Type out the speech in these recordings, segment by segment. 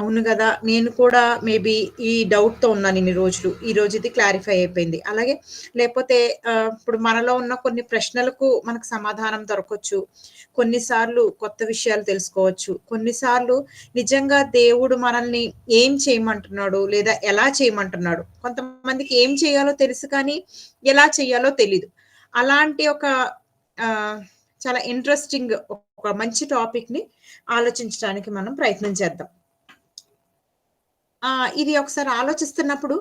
అవును గదా! నేను కూడా మేబీ ఈ డౌట్‌తో ఉన్నాను ఇన్ని రోజులు. ఈరోజు ఇది క్లారిఫై అయిపోయింది. అలాగే లేపోతే ఇప్పుడు మనలో ఉన్న కొన్ని ప్రశ్నలకు మనకు సమాధానం దొరకొచ్చు. కొన్నిసార్లు కొత్త విషయాలు తెలుసుకోవచ్చు. కొన్నిసార్లు నిజంగా దేవుడు మనల్ని ఏం చేయమంటున్నాడు? లేదా ఎలా చేయమంటున్నాడు? కొంతమందికి ఏం చేయాలో తెలుసు కానీ, ఎలా చేయాలో తెలీదు. అలాంటి ఒక ఆహ్, చాలా ఇంట్రెస్టింగ్ ఒక మంచి టాపిక్‌ని ఆలోచించడానికి మనం ప్రయత్నం చేద్దాం. ఇది ఒకసారి ఆలోచిస్తున్నప్పుడు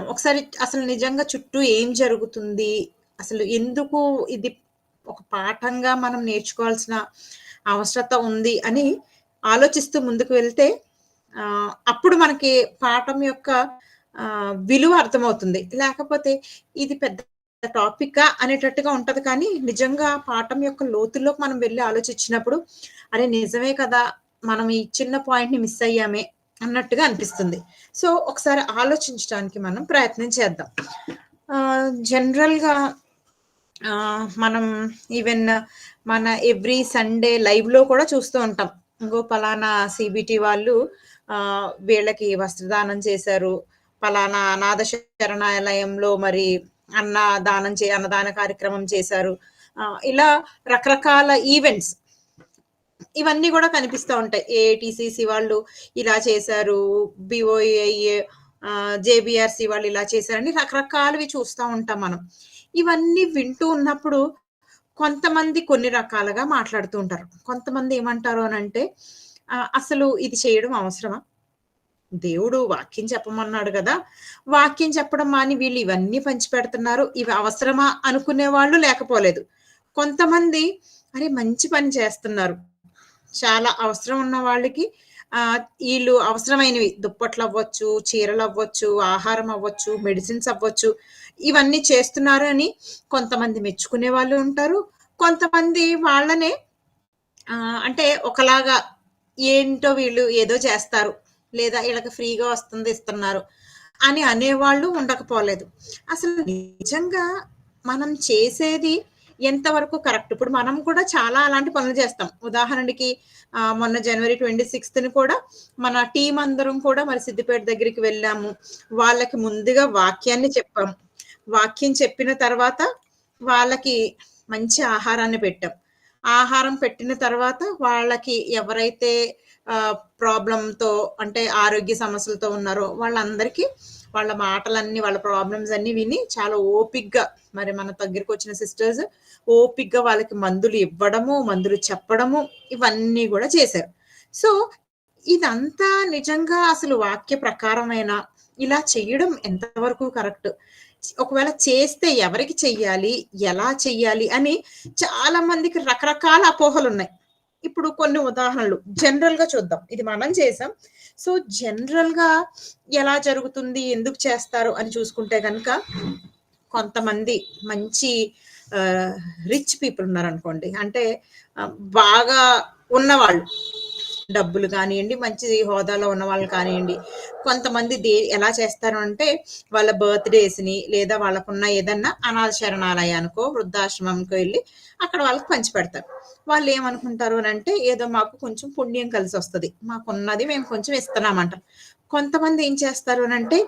ఒకసారి అసలు నిజంగా చుట్టూ ఏం జరుగుతుంది? అసలు ఎందుకు ఇది ఒక పాఠంగా మనం నేర్చుకోవాల్సిన అవసరత ఉంది అని ఆలోచిస్తూ ముందుకు వెళ్తే అప్పుడు మనకి పాఠం యొక్క విలువ అర్థమవుతుంది. లేకపోతే ఇది పెద్ద టాపికా అనేటట్టుగా ఉంటది కానీ, నిజంగా పాఠం యొక్క లోతుల్లోకి మనం వెళ్లి ఆలోచించినప్పుడు, అరే! నిజమే కదా! మనం ఈ చిన్న పాయింట్‌ని మిస్ అయ్యామే అన్నట్టుగా అనిపిస్తుంది. సో, ఒకసారి ఆలోచించటానికి మనం ప్రయత్నం చేద్దాం. జనరల్‌గా మనం ఈవెన్ మన ఎవ్రీ సండే లైవ్‌లో కూడా చూస్తూ ఉంటాం. ఇంగో పలానా సీబీటీ వాళ్ళు వీళ్ళకి వస్త్రదానం చేశారు. పలానా అనాథ శరణాలయంలో మరి అన్నదాన కార్యక్రమం చేశారు. ఇలా రకరకాల ఈవెంట్స్ ఇవన్నీ గూడా కనిపిస్తా ఉంటాయి. ఏఐటీసీసీ వాళ్ళు ఇలా చేశారు. బీఓఐ జేబీఆర్‌సీ వాళ్ళు ఇలా చేశారని రకరకాలవి చూస్తా ఉంటాం మనం. ఇవన్నీ వింటూ ఉన్నప్పుడు కొంతమంది కొన్ని రకాలుగా మాట్లాడుతూ ఉంటారు. కొంతమంది ఏమంటారు అనంటే అసలు ఇది చేయడం అవసరమా? దేవుడు వాక్యం చెప్పమన్నాడు గదా! వాక్యం చెప్పడం మాని వీళ్ళు ఇవన్నీ పంచిపెడుతున్నారు. ఇవి అవసరమా అనుకునే వాళ్ళు లేకపోలేదు. కొంతమంది అరే! మంచి పని చేస్తున్నారు. చాలా అవసరం ఉన్న వాళ్ళకి ఈళ్ళు అవసరమైనవి దుప్పట్లవ్వచ్చు, చీరలవ్వచ్చు, ఆహారం అవ్వచ్చు, మెడిసిన్స్ అవ్వచ్చు, ఇవన్నీ చేస్తున్నారు అని కొంతమంది మెచ్చుకునే వాళ్ళు ఉంటారు. కొంతమంది వాళ్ళనే అంటే ఒకలాగా ఏంటో వీళ్ళు ఏదో చేస్తారు. లేదా ఈళ్ళకి ఫ్రీగా వస్తుంది ఇస్తున్నారు అని అనేవాళ్ళు ఉండకపోలేదు. అసలు నిజంగా మనం చేసేది ఎంతవరకు కరెక్ట్? ఇప్పుడు మనం కూడా చాలా అలాంటి పనులు చేస్తాం. ఉదాహరణకి మొన్న జనవరి 26ని కూడా మన టీమ్ అందరం కూడా మరి సిద్దిపేట దగ్గరికి వెళ్ళాము. వాళ్ళకి ముందుగా వాక్యాన్ని చెప్పాము. వాక్యం చెప్పిన తర్వాత వాళ్ళకి మంచి ఆహారాన్ని పెట్టాం. ఆహారం పెట్టిన తర్వాత వాళ్ళకి ఎవరైతే ప్రాబ్లమ్‌తో అంటే ఆరోగ్య సమస్యలతో ఉన్నారో వాళ్ళందరికీ వాళ్ళ మాటలన్నీ, వాళ్ళ ప్రాబ్లమ్స్ అన్నీ విని చాలా ఓపికగా మరి మన దగ్గరకొచ్చిన సిస్టర్స్ ఓపికగా వాళ్ళకి మందులు ఇవ్వడము, మందులు చెప్పడము ఇవన్నీ గూడా చేశారు. సో, ఇదంతా నిజంగా అసలు వాక్య ప్రకారమేనా? ఇలా చేయడం ఎంతవరకు కరెక్ట్? ఒకవేళ చేస్తే ఎవరికి చెయ్యాలి? ఎలా చెయ్యాలి? అని చాలా మందికి రకరకాల అపోహలున్నాయి. ఇప్పుడు కొన్ని ఉదాహరణలు జనరల్‌గా చూద్దాం. ఇది మనం చేసాం. సో, జనరల్‌గా ఎలా జరుగుతుంది? ఎందుకు చేస్తారు? అని చూసుకుంటే గనక కొంతమంది మంచి ఆహ్, రిచ్ పీపుల్ ఉన్నారనుకోండి. అంటే బాగా ఉన్నవాళ్ళు. డబ్బులు కానియండి, మంచి హోదాలో ఉన్నవాళ్ళు కానియండి. కొంతమంది ఎలా చేస్తారు అంటే, వాళ్ళ బర్త్‌డేస్‌ని లేదా వాళ్ళకున్న ఏదన్నా అనాథ శరణాలయానికో, వృద్ధాశ్రమంకో ఎళ్లి అక్కడ వాళ్ళకి పంచిపెడతారు. వాళ్ళేమనుకుంటారు అనంటే, ఏదో మాకు కొంచెం పుణ్యం కలిసొస్తది. మాకున్నది మేము కొంచెం ఇస్తున్నామంటారు. కొంతమంది ఏం చేస్తారు అనంటే,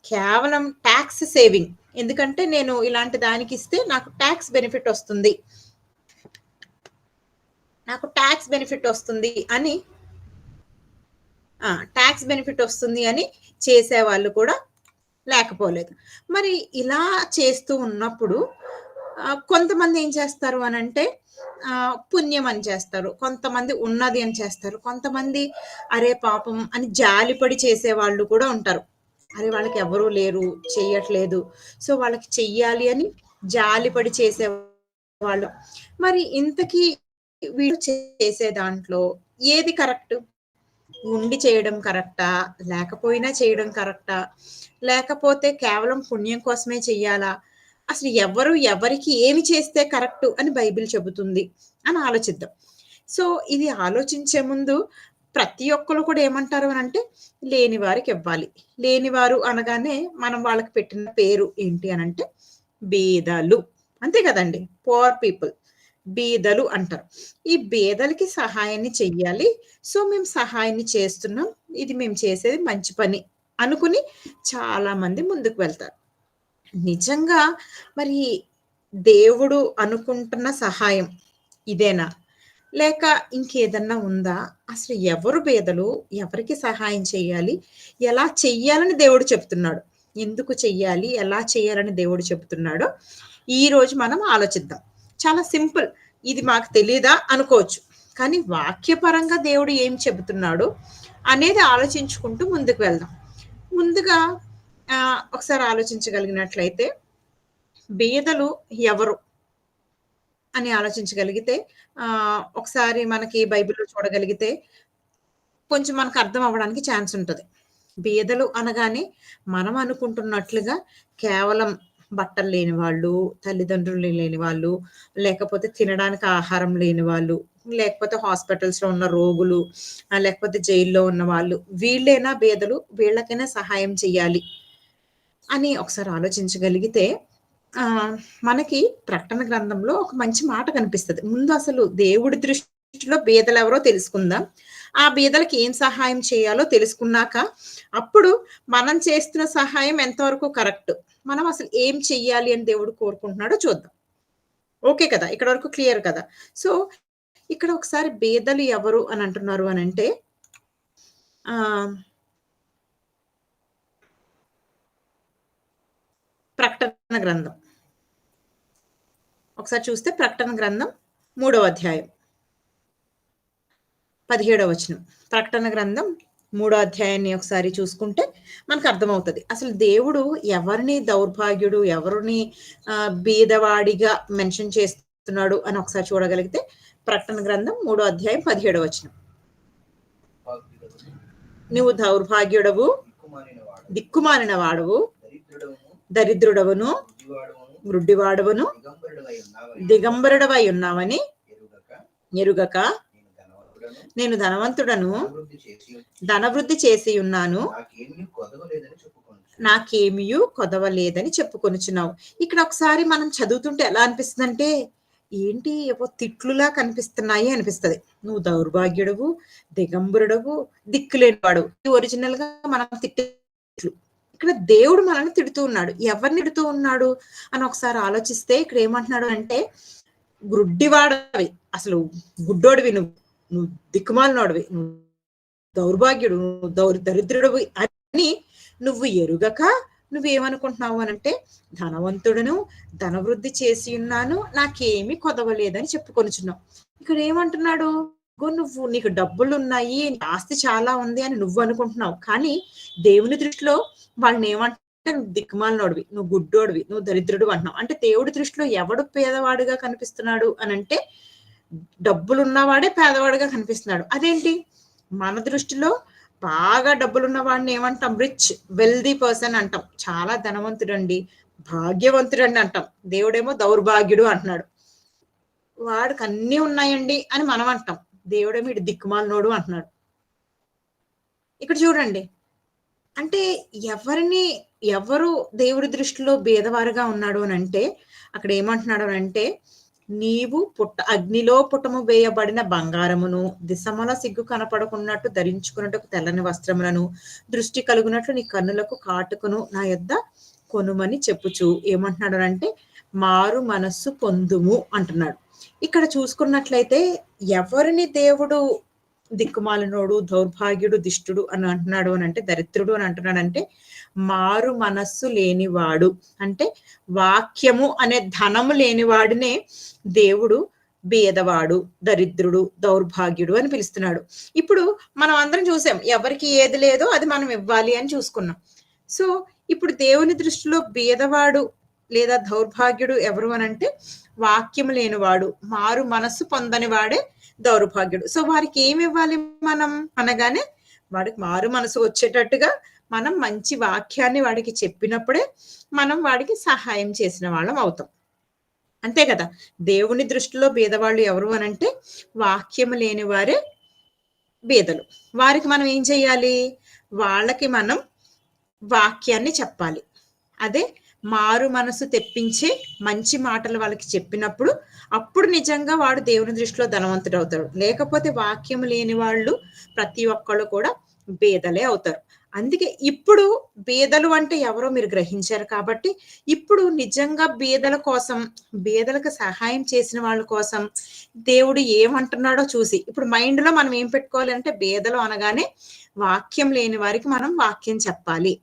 కేవలం టాక్స్ సేవింగ్. ఎందుకంటే, నేను ఇలాంటి దానికిస్తే నాకు టాక్స్ బెనిఫిట్ ఒస్తుంది. నాకు టాక్స్ బెనిఫిట్ ఒస్తుంది అని టాక్స్ బెనిఫిట్ ఒస్తుంది అని చేసేవాళ్ళు కూడా లేకపోలేదు. మరి ఇలా చేస్తూ ఉన్నప్పుడు కొంతమంది ఏం చేస్తారు అనంటే పుణ్యం అని చేస్తారు. కొంతమంది ఉన్నది అని చేస్తారు. కొంతమంది అరే పాపం అని జాలిపడి చేసేవాళ్ళు కూడా ఉంటారు. అరే వాళ్ళకి ఎవరు లేరు, చెయ్యట్లేదు. సో వాళ్ళకి చెయ్యాలి అని జాలిపడి చేసేవాళ్ళు. మరి ఇంతకీ వీళ్ళు చేసే దాంట్లో ఏది కరెక్ట్? ఉండి చేయడం కరెక్టా? లేకపోయినా చేయడం కరెక్టా? లేకపోతే కేవలం పుణ్యం కోసమే చెయ్యాలా? అసలు ఎవరు ఎవరికి ఏమి చేస్తే కరెక్టు అని బైబిల్ చెబుతుంది అని ఆలోచిద్దాం. సో, ఇది ఆలోచించే ముందు ప్రతి ఒక్కళ్ళు కూడా ఏమంటారు అనంటే, లేని వారికివ్వాలి. లేనివారు అనగానే మనం వాళ్ళకి పెట్టిన పేరు ఏంటి అనంటే బీదలు. అంతే కదండీ! Poor people. బీదలు అంటారు. ఈ బీదలకి సహాయాన్ని చెయ్యాలి. సో, మేము సహాయాన్ని చేస్తున్నాం. ఇది మేము చేసేది మంచి పని అనుకుని చాలామంది ముందుకు వెళ్తారు. నిజంగా మరి దేవుడు అనుకుంటున్న సహాయం ఇదేనా? లేక ఇంకేదన్నా ఉందా? అసలు ఎవరు బీదలు? ఎవరికి సహాయం చేయాలి? ఎలా చెయ్యాలని దేవుడు చెప్తున్నాడు? ఎందుకు చెయ్యాలి? ఎలా చేయాలని దేవుడు చెప్తున్నాడో ఈరోజు మనం ఆలోచిద్దాం. చాలా సింపుల్. ఇది మాకు తెలీదా అనుకోవచ్చు. కానీ వాక్యపరంగా దేవుడు ఏం చెబుతున్నాడు అనేది ఆలోచించుకుంటూ ముందుకు వెళ్దాం. ముందుగా ఒకసారి ఆలోచించగలిగినట్లయితే బీదలు ఎవరు? అని ఆలోచించగలిగితే ఒకసారి మనకి బైబిల్‌లో చూడగలిగితే కొంచెం మనకు అర్థం అవ్వడానికి ఛాన్స్ ఉంటది. బీదలు అనగానే మనం అనుకుంటున్నట్లుగా కేవలం బట్టలు లేని వాళ్ళు, తల్లిదండ్రులు లేని వాళ్ళు, లేకపోతే తినడానికి ఆహారం లేని వాళ్ళు, లేకపోతే హాస్పిటల్స్‌లో ఉన్న రోగులు, లేకపోతే జైల్‌లో ఉన్న వాళ్ళు వీళ్ళేనా బీదలు? వీళ్ళకైనా సహాయం చేయాలి అని ఒకసారి ఆలోచించగలిగితే మనకి ప్రకటన గ్రంథంలో ఒక మంచి మాట కనిపిస్తది. ముందు అసలు దేవుడి దృష్టిలో బీదలెవరో తెలుసుకుందాం. ఆ బీదలకి ఏం సహాయం చేయాలో తెలుసుకున్నాక, అప్పుడు మనం చేస్తున్న సహాయం ఎంతవరకు కరెక్ట్. మనం అసలు ఏం చెయ్యాలి అని దేవుడు కోరుకుంటున్నాడో చూద్దాం. ఓకే కదా! ఇక్కడ వరకు క్లియర్ కదా! సో, ఇక్కడ ఒకసారి బీదలు ఎవరు అని అంటున్నారు అనంటే ఆహ్, ప్రకటన గ్రంథం. ఒకసారి చూస్తే ప్రకటన గ్రంథం 3వ అధ్యాయం. 17వ వచనం. ప్రకటన గ్రంథం 3 అధ్యాయాన్ని ఒకసారి చూసుకుంటే మనకర్థమవుతది. అసలు దేవుడు ఎవరిని దౌర్భాగ్యుడు, ఎవరిని బీదవాడిగా మెన్షన్ చేస్తున్నాడు అని ఒకసారి చూడగలిగితే ప్రకటన గ్రంథం 3 అధ్యాయం 17వ వచనం. నువ్వు దౌర్భాగ్యుడవు, దిక్కుమాలిన వాడవు, దరిద్రుడవును, గ్రుడ్డివాడవును, దిగంబరుడవై ఉన్నావని ఎరుగక నేను ధనవంతుడను, ధనవృద్ధి చేసి ఉన్నాను, నాకేమియు కొదవలేదని చెప్పుకొనుచున్నావు. ఇక్కడ ఒకసారి మనం చదువుతుంటే ఎలా అనిపిస్తుందంటే, ఏంటి ఏవో తిట్లులా కనిపిస్తున్నాయి అనిపిస్తది. నువ్వు దౌర్భాగ్యుడవు, దిగంబరుడవు, దిక్కులేనివాడవు. ఒరిజినల్‌గా మనం తిట్టే తిట్లు. ఇక్కడ దేవుడు మనల్ని తిడుతూ ఉన్నాడు. ఎవరిని తిడుతూ ఉన్నాడు అని ఒకసారి ఆలోచిస్తే ఇక్కడ ఏమంటున్నాడు అంటే, గ్రుడ్డివాడవి, అసలు గుడ్డోడివి నువ్వు. నువ్వు దిక్కుమాలినోడివి, నువ్వు దౌర్భాగ్యుడు, నువ్వు దరిద్రుడివి అని నువ్వు ఎరుగక నువ్వేమనుకుంటున్నావు అనంటే, ధనవంతుడను, ధనవృద్ధి చేసి ఉన్నాను, నాకేమీ కొదవలేదని చెప్పుకొనుచున్నావు. ఇక్కడ ఏమంటున్నాడు? నువ్వు నీకు డబ్బులున్నాయి, ఆస్తి చాలా ఉంది అని నువ్వు అనుకుంటున్నావు. కానీ దేవుని దృష్టిలో వాళ్ళని ఏమంటే, నువ్వు దిక్కుమాలినోడివి, నువ్వు గుడ్డోడివి, నువ్వు దరిద్రుడివి అంటున్నావు. అంటే దేవుడి దృష్టిలో ఎవడు పేదవాడిగా కనిపిస్తున్నాడు అనంటే, డబ్బులున్నవాడే పేదవాడిగా కనిపిస్తున్నాడు. అదేంటి? మన దృష్టిలో బాగా డబ్బులున్న వాడిని ఏమంటాం? రిచ్, వెల్తీ పర్సన్ అంటాం. చాలా ధనవంతుడండి, భాగ్యవంతుడండి అంటాం. దేవుడేమో దౌర్భాగ్యుడు అంటున్నాడు. వాడికి అన్నీ ఉన్నాయండి అని మనం అంటాం. దేవుడేమో ఇటు దిక్కుమాలినోడు అంటున్నాడు. ఇక్కడ చూడండి. అంటే ఎవరు దేవుడి దృష్టిలో బీదవారుగా ఉన్నాడు అనంటే, అక్కడ ఏమంటున్నాడు అనంటే, నీవు అగ్నిలో పుటము వేయబడిన బంగారమును, దిశముల సిగ్గు కనపడకున్నట్టు ధరించుకున్నట్టు తెల్లని వస్త్రములను, దృష్టి కలుగునట్లు నీ కన్నులకు కాటుకును నా యొద్ద కొనుమని చెప్పుచు ఏమంటున్నాడు అంటే, మారు మనస్సు పొందుము అంటున్నాడు. ఇక్కడ చూసుకున్నట్లయితే ఎవరిని దేవుడు దిక్కుమాలినోడు, దౌర్భాగ్యుడు, దిష్టుడు అని అంటున్నాడు అనంటే, దరిద్రుడు అని అంటున్నాడంటే, మారు మనస్సు లేనివాడు, అంటే వాక్యము అనే ధనము లేనివాడినే దేవుడు బీదవాడు, దరిద్రుడు, దౌర్భాగ్యుడు అని పిలుస్తున్నాడు. ఇప్పుడు మనం అందరం చూసాం, ఎవరికి ఏది లేదో అది మనం ఇవ్వాలి అని చూసుకున్నాం. సో ఇప్పుడు దేవుని దృష్టిలో బీదవాడు లేదా దౌర్భాగ్యుడు ఎవరు అనంటే, వాక్యము లేనివాడు, మారు మనస్సు పొందని వాడే దౌర్భాగ్యుడు. సో వారికి ఏమి ఇవ్వాలి మనం అనగానే, వాడికి మారు మనసు వచ్చేటట్టుగా మనం మంచి వాక్యాన్ని వాడికి చెప్పినప్పుడే మనం వాడికి సహాయం చేసిన వాళ్ళం అవుతాం. అంతే కదా! దేవుని దృష్టిలో బీదవాళ్ళు ఎవరు అనంటే, వాక్యము లేని వారే బీదలు. వారికి మనం ఏం చేయాలి? వాళ్ళకి మనం వాక్యాన్ని చెప్పాలి. అదే మారు మనసు తెప్పించే మంచి మాటలు వాళ్ళకి చెప్పినప్పుడు, అప్పుడు నిజంగా వాడు దేవుని దృష్టిలో ధనవంతుడవుతాడు. లేకపోతే వాక్యం లేని వాళ్ళు ప్రతి ఒక్కళ్ళు కూడా బేదలే అవుతారు. అందుకే ఇప్పుడు బీదలు అంటే ఎవరో మీరు గ్రహించారు కాబట్టి, ఇప్పుడు నిజంగా బీదల కోసం, బీదలకు సహాయం చేసిన వాళ్ళ కోసం దేవుడు ఏమంటున్నాడో చూసి, ఇప్పుడు మైండ్‌లో మనం ఏం పెట్టుకోవాలి అంటే బీదలు అనగానే వాక్యం లేని వారికి మనం వాక్యం చెప్పాలి.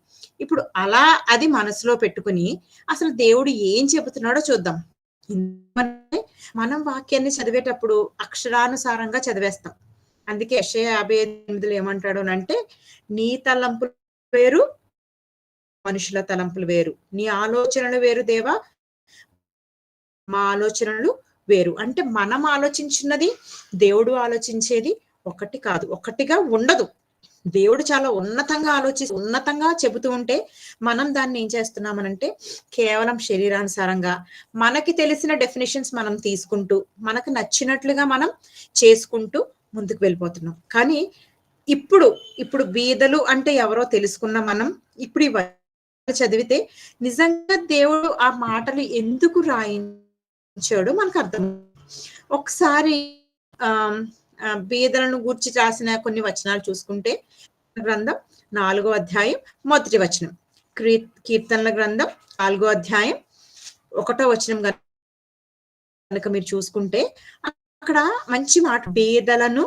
ఇప్పుడు అలా అది మనసులో పెట్టుకొని, అసలు దేవుడు ఏం చెబుతున్నాడో చూద్దాం. ఎందుకంటే మనం వాక్యాన్ని చదివేటప్పుడు అక్షరానుసారంగా చదివేస్తాం. అందుకే యెషయా 58:8లో ఏమంటాడు అనంటే, "నీ తలంపులు వేరు, మనుషుల తలంపులు వేరు. నీ ఆలోచనలు వేరు దేవా, మా ఆలోచనలు వేరు." అంటే మనం ఆలోచించినది, దేవుడు ఆలోచించేది ఒకటి కాదు. ఒకటిగా ఉండదు. దేవుడు చాలా ఉన్నతంగా చెబుతూ ఉంటే, మనం దాన్ని ఏం చేస్తున్నామనంటే, కేవలం శరీరానుసారంగా మనకి తెలిసిన డెఫినిషన్స్ మనం తీసుకుంటూ, మనకు నచ్చినట్లుగా మనం చేసుకుంటూ ముందుకు వెళ్ళిపోతున్నాం. కానీ ఇప్పుడు, ఇప్పుడు బీదలు అంటే ఎవరో తెలుసుకున్న మనం, ఇప్పుడు చదివితే నిజంగా దేవుడు ఆ మాటలు ఎందుకు రాయించాడో మనకు అర్థం. ఒకసారి ఆహ్, బీదలను గూర్చి రాసిన కొన్ని వచనాలు చూసుకుంటే, గ్రంథం 4 అధ్యాయం మొదటి వచనం. కీర్తనల గ్రంథం 4 అధ్యాయం 1 వచనం గనుక మీరు చూసుకుంటే, అక్కడ మంచి మాట, బీదలను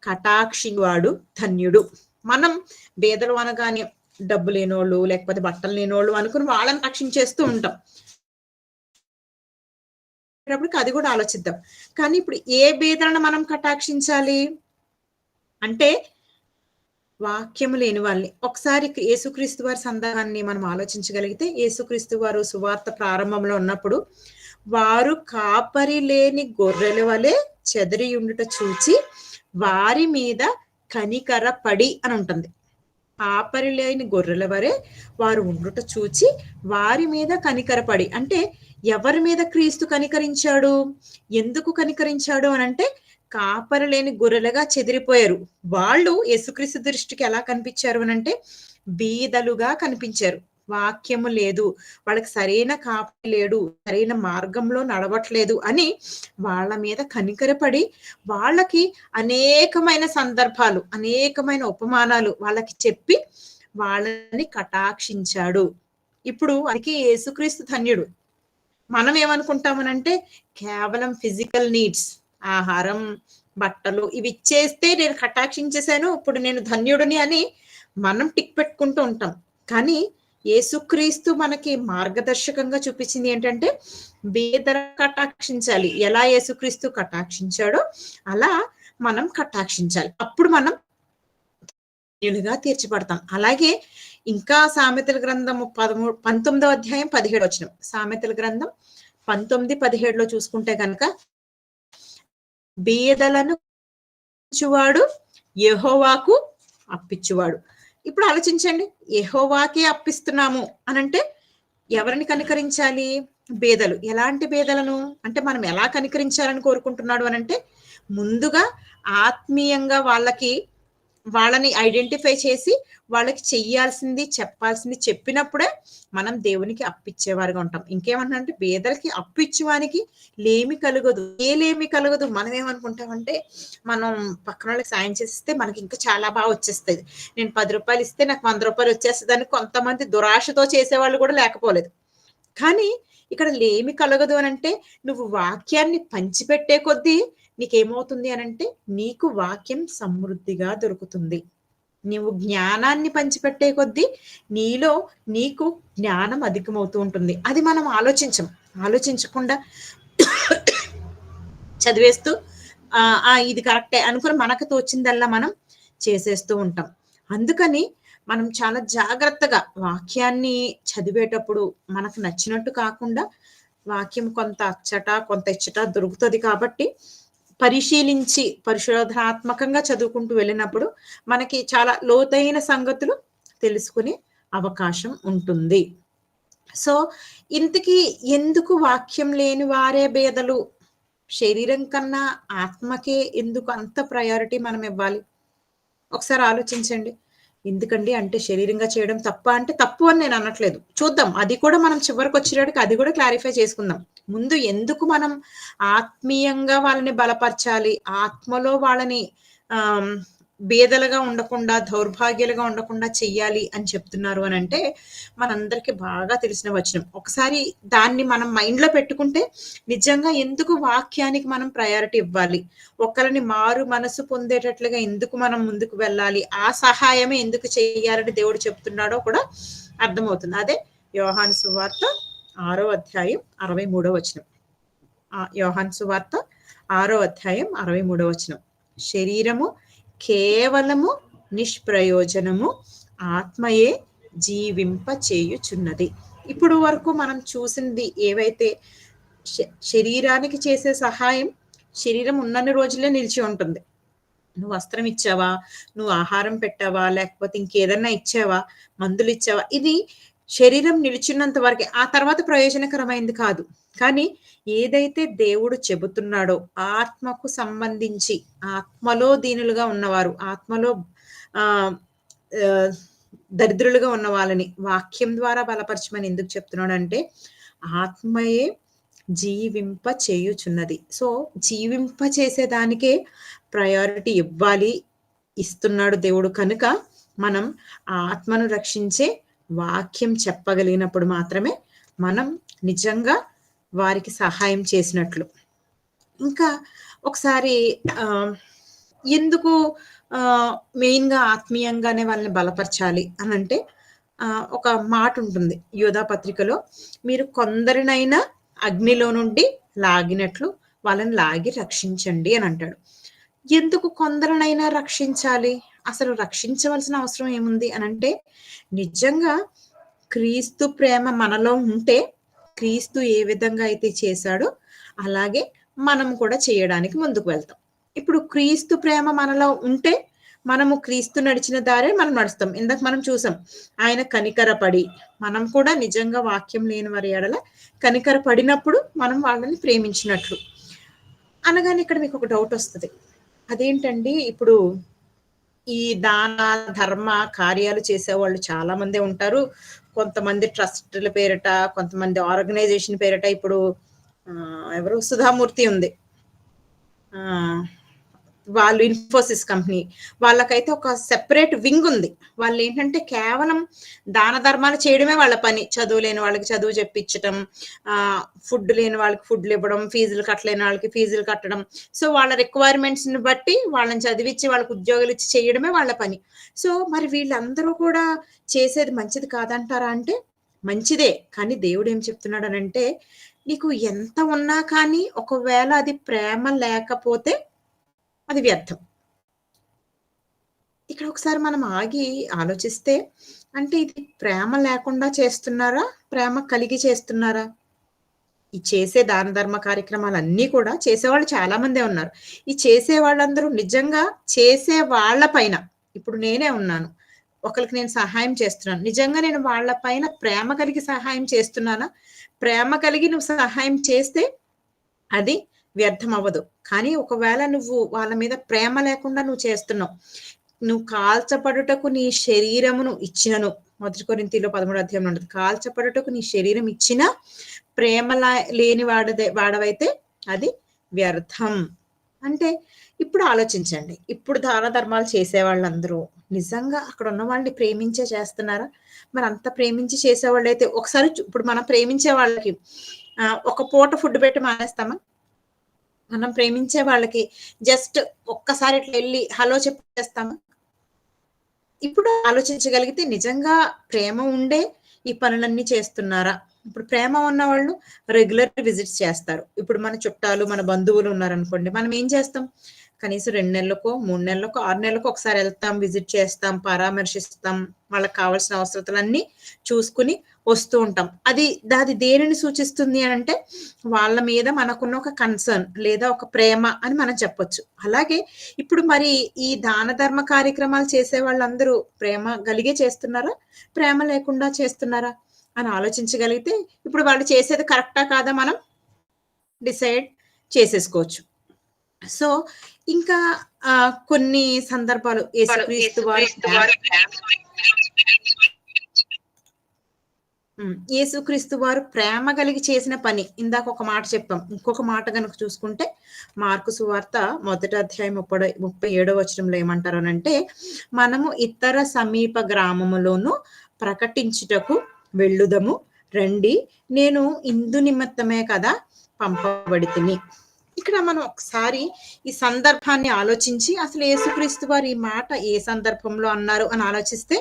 కటాక్షించువాడు ధన్యుడు. మనం బీదలు అనగానే డబ్బు లేనోళ్ళు, లేకపోతే బట్టలు లేనోళ్ళు అనుకుని వాళ్ళని రక్షించేస్తూ ఉంటాం. అది కూడా ఆలోచిద్దాం. కానీ ఇప్పుడు ఏ బీదలను మనం కటాక్షించాలి? అంటే వాక్యము లేని వాళ్ళని. ఒకసారి యేసుక్రీస్తు వారి సందర్భాన్ని మనం ఆలోచించగలిగితే, యేసుక్రీస్తు వారు సువార్త ప్రారంభంలో ఉన్నప్పుడు, వారు కాపరి లేని గొర్రెల వలె చెదరియుండుట చూచి, వారి మీద కనికరపడి అని ఉంటుంది. కాపరి లేని గొర్రెల వలె వారు ఉండుట చూచి, వారి మీద కనికరపడి. అంటే ఎవరి మీద క్రీస్తు కనికరించాడు? ఎందుకు కనికరించాడు అనంటే, కాపరి లేని గొర్రెలుగా చెదిరిపోయారు. వాళ్ళు యేసుక్రీస్తు దృష్టికి ఎలా కనిపించారు అనంటే, బీదలుగా కనిపించారు. వాక్యము లేదు, వాళ్ళకి సరైన కాపరి లేడు, సరైన మార్గంలో నడవట్లేదు అని వాళ్ళ మీద కనికరపడి, వాళ్ళకి అనేకమైన సందర్భాలు, అనేకమైన ఉపమానాలు వాళ్ళకి చెప్పి, వాళ్ళని కటాక్షించాడు. ఇప్పుడు అందుకే యేసుక్రీస్తు ధన్యుడు. మనం ఏమనుకుంటామనంటే, కేవలం ఫిజికల్ నీడ్స్, ఆహారం, బట్టలు ఇవి ఇచ్చేస్తే నేను కటాక్షించేసాను, ఇప్పుడు నేను ధన్యుడిని అని మనం టిక్ పెట్టుకుంటూ ఉంటాం. కానీ యేసుక్రీస్తు మనకి మార్గదర్శకంగా చూపించింది ఏంటంటే, బీదలను కటాక్షించాలి. ఎలా యేసుక్రీస్తు కటాక్షించాడో అలా మనం కటాక్షించాలి. అప్పుడు మనం ధన్యులుగా తీర్చబడతాం. అలాగే ఇంకా సామెతల గ్రంథం 19వ అధ్యాయం 17 వచనం. సామెతల గ్రంథం 19, 17లో చూసుకుంటే గనక, బీదలను ఇచ్చువాడు యెహోవాకు అప్పిచ్చువాడు. ఇప్పుడు ఆలోచించండి. యెహోవాకే అప్పిస్తున్నాము అనంటే ఎవరిని కనికరించాలి? బీదలు. ఎలాంటి బీదలను? అంటే మనం ఎలా కనికరించాలని కోరుకుంటున్నాడు అనంటే, ముందుగా ఆత్మీయంగా వాళ్ళని ఐడెంటిఫై చేసి, వాళ్ళకి చెయ్యాల్సింది, చెప్పాల్సింది చెప్పినప్పుడే మనం దేవునికి అప్పిచ్చేవారుగా ఉంటాం. ఇంకేమంటున్నాడంటే, బీదలకి అప్పిచ్చువానికి లేమి కలుగదు. ఏ లేమి కలుగదు. మనం ఏమనుకుంటామంటే, మనం పక్కనోళ్ళకి సాయం చేసిస్తే మనకి ఇంకా చాలా వచ్చేస్తది. నేను రూ. 10 ఇస్తే నాకు రూ. 100 వచ్చేస్తదని కొంతమంది దురాశతో చేసేవాళ్ళు కూడా లేకపోలేదు. కానీ ఇక్కడ లేమి కలగదు అనంటే, నువ్వు వాక్యాన్ని పంచిపెట్టే కొద్దీ నీకేమవుతుంది అనంటే, నీకు వాక్యం సమృద్ధిగా దొరుకుతుంది. నీవు జ్ఞానాన్ని పంచిపెట్టే కొద్దీ నీకు జ్ఞానం అధికమవుతూ ఉంటుంది. అది మనం ఆలోచించకుండా చదివేస్తూ ఇది కరెక్టే అనుకుని మనకు తోచిందల్లా మనం చేసేస్తూ ఉంటాం. అందుకని మనం చాలా జాగ్రత్తగా వాక్యాన్ని చదివేటప్పుడు మనకు నచ్చినట్టు కాకుండా, వాక్యం కొంత అచ్చట, కొంత ఇచ్చట దొరుకుతది కాబట్టి, పరిశీలించి పరిశోధనాత్మకంగా చదువుకుంటూ వెళ్ళినప్పుడు మనకి చాలా లోతైన సంగతులు తెలుసుకునే అవకాశం ఉంటుంది. సో, ఇంతకీ ఎందుకు వాక్యం లేని వారే బీదలు? శరీరం కన్నా ఆత్మకే ఎందుకు అంత ప్రయారిటీ మనం ఇవ్వాలి? ఒకసారి ఆలోచించండి. ఎందుకండి అంటే శరీరంగా చేయడం తప్పా అంటే తప్పు అని నేను అనట్లేదు. చూద్దాం. అది కూడా మనం చివరికొచ్చేటప్పటికి అది కూడా క్లారిఫై చేసుకుందాం. ముందు ఎందుకు మనం ఆత్మీయంగా వాళ్ళని బలపరచాలి? ఆత్మలో వాళ్ళని ఆహ్, బీదలుగా ఉండకుండా, దౌర్భాగ్యులుగా ఉండకుండా చెయ్యాలి అని చెప్తున్నారు అనంటే, మనందరికి బాగా తెలిసిన వచనం. ఒకసారి దాన్ని మనం మైండ్‌లో పెట్టుకుంటే నిజంగా ఎందుకు వాక్యానికి మనం ప్రయారిటీ ఇవ్వాలి? ఒకళ్ళని మారు మనసు పొందేటట్లుగా ఎందుకు మనం ముందుకు వెళ్ళాలి? ఆ సహాయమే ఎందుకు చేయాలని దేవుడు చెప్తున్నాడో కూడా అర్థమవుతుంది. అదే యోహాను సువార్త 6 అధ్యాయం 63 వచనం. యోహాను సువార్త 6 అధ్యాయం 63 వచనం. శరీరము కేవలము నిష్ప్రయోజనము, ఆత్మయే జీవింప చేయుచున్నది. ఇప్పుడు వరకు మనం చూసింది ఏవైతే శరీరానికి చేసే సహాయం శరీరం ఉన్నన్ని రోజులే నిలిచి ఉంటుంది. నువ్వు వస్త్రం ఇచ్చావా? నువ్వు ఆహారం పెట్టావా? లేకపోతే ఇంకేదన్నా ఇచ్చావా? మందులిచ్చావా? ఇది శరీరం నిలిచినంత వరకే. ఆ తర్వాత ప్రయోజనకరమైంది కాదు. కానీ ఏదైతే దేవుడు చెబుతున్నాడో ఆత్మకు సంబంధించి ఆత్మలో దీనులుగా ఉన్నవారు, ఆత్మలో ఆహ్, ఆహ్, దరిద్రులుగా ఉన్న వాళ్ళని వాక్యం ద్వారా బలపరచమని ఎందుకు చెప్తున్నాడంటే, ఆత్మయే జీవింప చేయుచున్నది. సో, జీవింప చేసేదానికే ప్రయారిటీ ఇవ్వాలి, ఇస్తున్నాడు దేవుడు కనుక, మనం ఆ ఆత్మను రక్షించే వాక్యం చెప్పగలిగినప్పుడు మాత్రమే మనం నిజంగా వారికి సహాయం చేసినట్లు. ఇంకా ఒకసారి ఆహ్, ఎందుకు మెయిన్‌గా ఆత్మీయంగానే వాళ్ళని బలపరచాలి అనంటే ఒక మాటుంటుంది యోధా పత్రికలో, "మీరు కొందరినైనా అగ్నిలో నుండి లాగినట్లు వాళ్ళని లాగి రక్షించండి" అనంటాడు. ఎందుకు కొందరినైనా రక్షించాలి? అసలు రక్షించవలసిన అవసరం ఏముంది అనంటే, నిజంగా క్రీస్తు ప్రేమ మనలో ఉంటే, క్రీస్తు ఏ విధంగా అయితే చేశాడో, అలాగే మనం కూడా చేయడానికి ముందుకు వెళ్తాం. ఇప్పుడు క్రీస్తు ప్రేమ మనలో ఉంటే, మనము క్రీస్తు నడిచిన దారే మనం నడుస్తాం. ఇందాక మనం చూసాం. ఆయన కనికరపడి, మనం కూడా నిజంగా వాక్యం లేని వారి ఎడల కనికరపడినప్పుడు మనం వాళ్ళని ప్రేమించినట్లు. అనగానే ఇక్కడ మీకొక డౌటొస్తది. అదేంటండి ఇప్పుడు ఈ దాన, ధర్మ కార్యాలు చేసేవాళ్ళు చాలా మందే ఉంటారు. కొంతమంది ట్రస్టుల పేరిట, కొంతమంది ఆర్గనైజేషన్ పేరిట ఇప్పుడు ఎవరు 'సుధామూర్తి' ఉంది. ఆహ్, వాళ్ళు ఇన్ఫోసిస్ కంపెనీ. వాళ్ళకైతే ఒక సెపరేట్ వింగ్ ఉంది. వాళ్ళేంటంటే కేవలం దాన ధర్మాలు చేయడమే వాళ్ళ పని. చదువు లేని వాళ్ళకి చదువు చెప్పించటం, ఫుడ్ లేని వాళ్ళకి ఫుడ్‌లివ్వడం, ఫీజులు కట్టలేని వాళ్ళకి ఫీజులు కట్టడం. సో, వాళ్ళ రిక్వైర్మెంట్స్‌ని బట్టి వాళ్ళని చదివిచ్చి, వాళ్ళకి ఉద్యోగాలిచ్చి చేయడమే వాళ్ళ పని. సో, మరి వీళ్ళందరూ కూడా చేసేది మంచిది కాదంటారా అంటే, మంచిదే. కానీ దేవుడేం చెప్తున్నాడనంటే, నీకు ఎంత ఉన్నా కానీ ఒకవేళ అది ప్రేమ లేకపోతే అది వ్యర్థం. ఇక్కడ ఒకసారి మనం ఆగి ఆలోచిస్తే, అంటే ఇది ప్రేమ లేకుండా చేస్తున్నారా? ప్రేమ కలిగి చేస్తున్నారా? ఈ చేసే దాన ధర్మ కార్యక్రమాలన్నీ కూడా చేసేవాళ్ళు చాలా మందే ఉన్నారు. ఈ చేసే వాళ్ళందరూ నిజంగా చేసే వాళ్ళ పైన ఇప్పుడు నేనే ఉన్నాను. ఒకళ్ళకి నేను సహాయం చేస్తున్నాను. నిజంగా నేను వాళ్ళ పైన ప్రేమ కలిగి సహాయం చేస్తున్నానా? ప్రేమ కలిగి నువ్వు సహాయం చేస్తే అది వ్యర్థమవ్వదు. కానీ ఒకవేళ నువ్వు వాళ్ళ మీద ప్రేమ లేకుండా నువ్వు చేస్తున్నావు. నువ్వు కాల్చబడుటకు నీ శరీరమును ఇచ్చినను. మొదటి కొరింథీలో 13 అధ్యాయంలో ఉంటది. కాల్చబడుటకు నీ శరీరం ఇచ్చినా ప్రేమ లేని వాడవైతే అది వ్యర్థం. అంటే ఇప్పుడు ఆలోచించండి. ఇప్పుడు దాన ధర్మాలు చేసేవాళ్ళందరూ నిజంగా అక్కడ ఉన్న వాళ్ళని ప్రేమించే చేస్తున్నారా? మరి అంత ప్రేమించి చేసేవాళ్ళైతే ఒకసారి ఇప్పుడు మనం ప్రేమించే వాళ్ళకి ఒక పూట ఫుడ్ పెట్టి మానేస్తామా? మనం ప్రేమించే వాళ్ళకి జస్ట్ ఒక్కసారి ఇట్లా ఎళ్లి హలో చెప్పేస్తామా? ఇప్పుడు ఆలోచించగలిగితే నిజంగా ప్రేమ ఉండే ఈ పనులన్నీ చేస్తున్నారా? ఇప్పుడు ప్రేమ ఉన్నవాళ్ళు రెగ్యులర్ విజిట్స్ చేస్తారు. ఇప్పుడు మన చుట్టాలు, మన బంధువులు ఉన్నారనుకోండి. మనం ఏం చేస్తాం? కనీసం 2 నెలలకో, 3 నెలలకో, 6 నెలలకో ఒకసారి ఎళ్తాం, విజిట్ చేస్తాం, పరామర్శిస్తాం. వాళ్ళకి కావాల్సిన అవసరతలన్నీ చూసుకొని వస్తూ ఉంటాం. అది దేనిని సూచిస్తుంది అనంటే, వాళ్ళ మీద మనకున్న ఒక కన్సర్న్ లేదా ఒక ప్రేమ అని మనం చెప్పొచ్చు. అలాగే ఇప్పుడు మరి ఈ దాన ధర్మ కార్యక్రమాలు చేసే వాళ్ళందరూ ప్రేమ గలిగే చేస్తున్నారా? ప్రేమ లేకుండా చేస్తున్నారా? అని ఆలోచించగలిగితే, ఇప్పుడు వాళ్ళు చేసేది కరెక్టా కాదా మనం డిసైడ్ చేసేసుకోవచ్చు. సో, ఇంకా కొన్ని సందర్భాలు యేసుక్రీస్తు వారు యేసుక్రీస్తు వారు ప్రేమ కలిగి చేసిన పని. ఇందాక ఒక మాట చెప్పాం. ఇంకొక మాట గనుక చూసుకుంటే మార్కు సువార్త మొదటి అధ్యాయం 37 వచనంలో ఏమంటారనంటే, మనము ఇతర సమీప గ్రామములోను ప్రకటించుటకు వెళ్ళుదము రండి. నేను ఇందు నిమిత్తమే కదా పంపబడితిని. ఇక్కడ మనం ఒకసారి ఈ సందర్భాన్ని ఆలోచించి అసలు యేసుక్రీస్తు వారు ఈ మాట ఏ సందర్భంలో అన్నారు అని ఆలోచిస్తే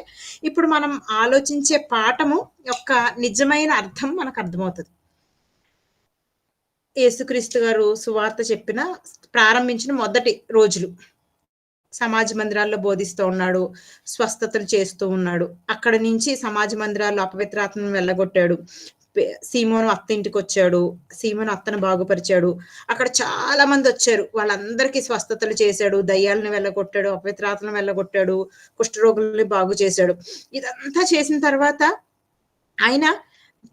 ఇప్పుడు మనం ఆలోచించే పాఠము యొక్క నిజమైన అర్థం మనకు అర్థమవుతుంది. యేసుక్రీస్తు గారు సువార్త ప్రారంభించిన మొదటి రోజులు సమాజ మందిరాల్లో బోధిస్తూ ఉన్నాడు, స్వస్థతలు చేస్తూ ఉన్నాడు. అక్కడ నుంచి సమాజ మందిరాల్లో అపవిత్రాత్మను వెళ్ళగొట్టాడు. సీమోను అత్త ఇంటికి వచ్చాడు, సీమోను అత్తను బాగుపరిచాడు. అక్కడ చాలా మంది వచ్చారు, వాళ్ళందరికీ స్వస్థతలు చేశాడు, దయ్యాలను వెళ్ళగొట్టాడు, అపవిత్రాత్మను వెళ్ళగొట్టాడు, కుష్ఠరోగుల్ని బాగు చేశాడు. ఇదంతా చేసిన తర్వాత ఆయన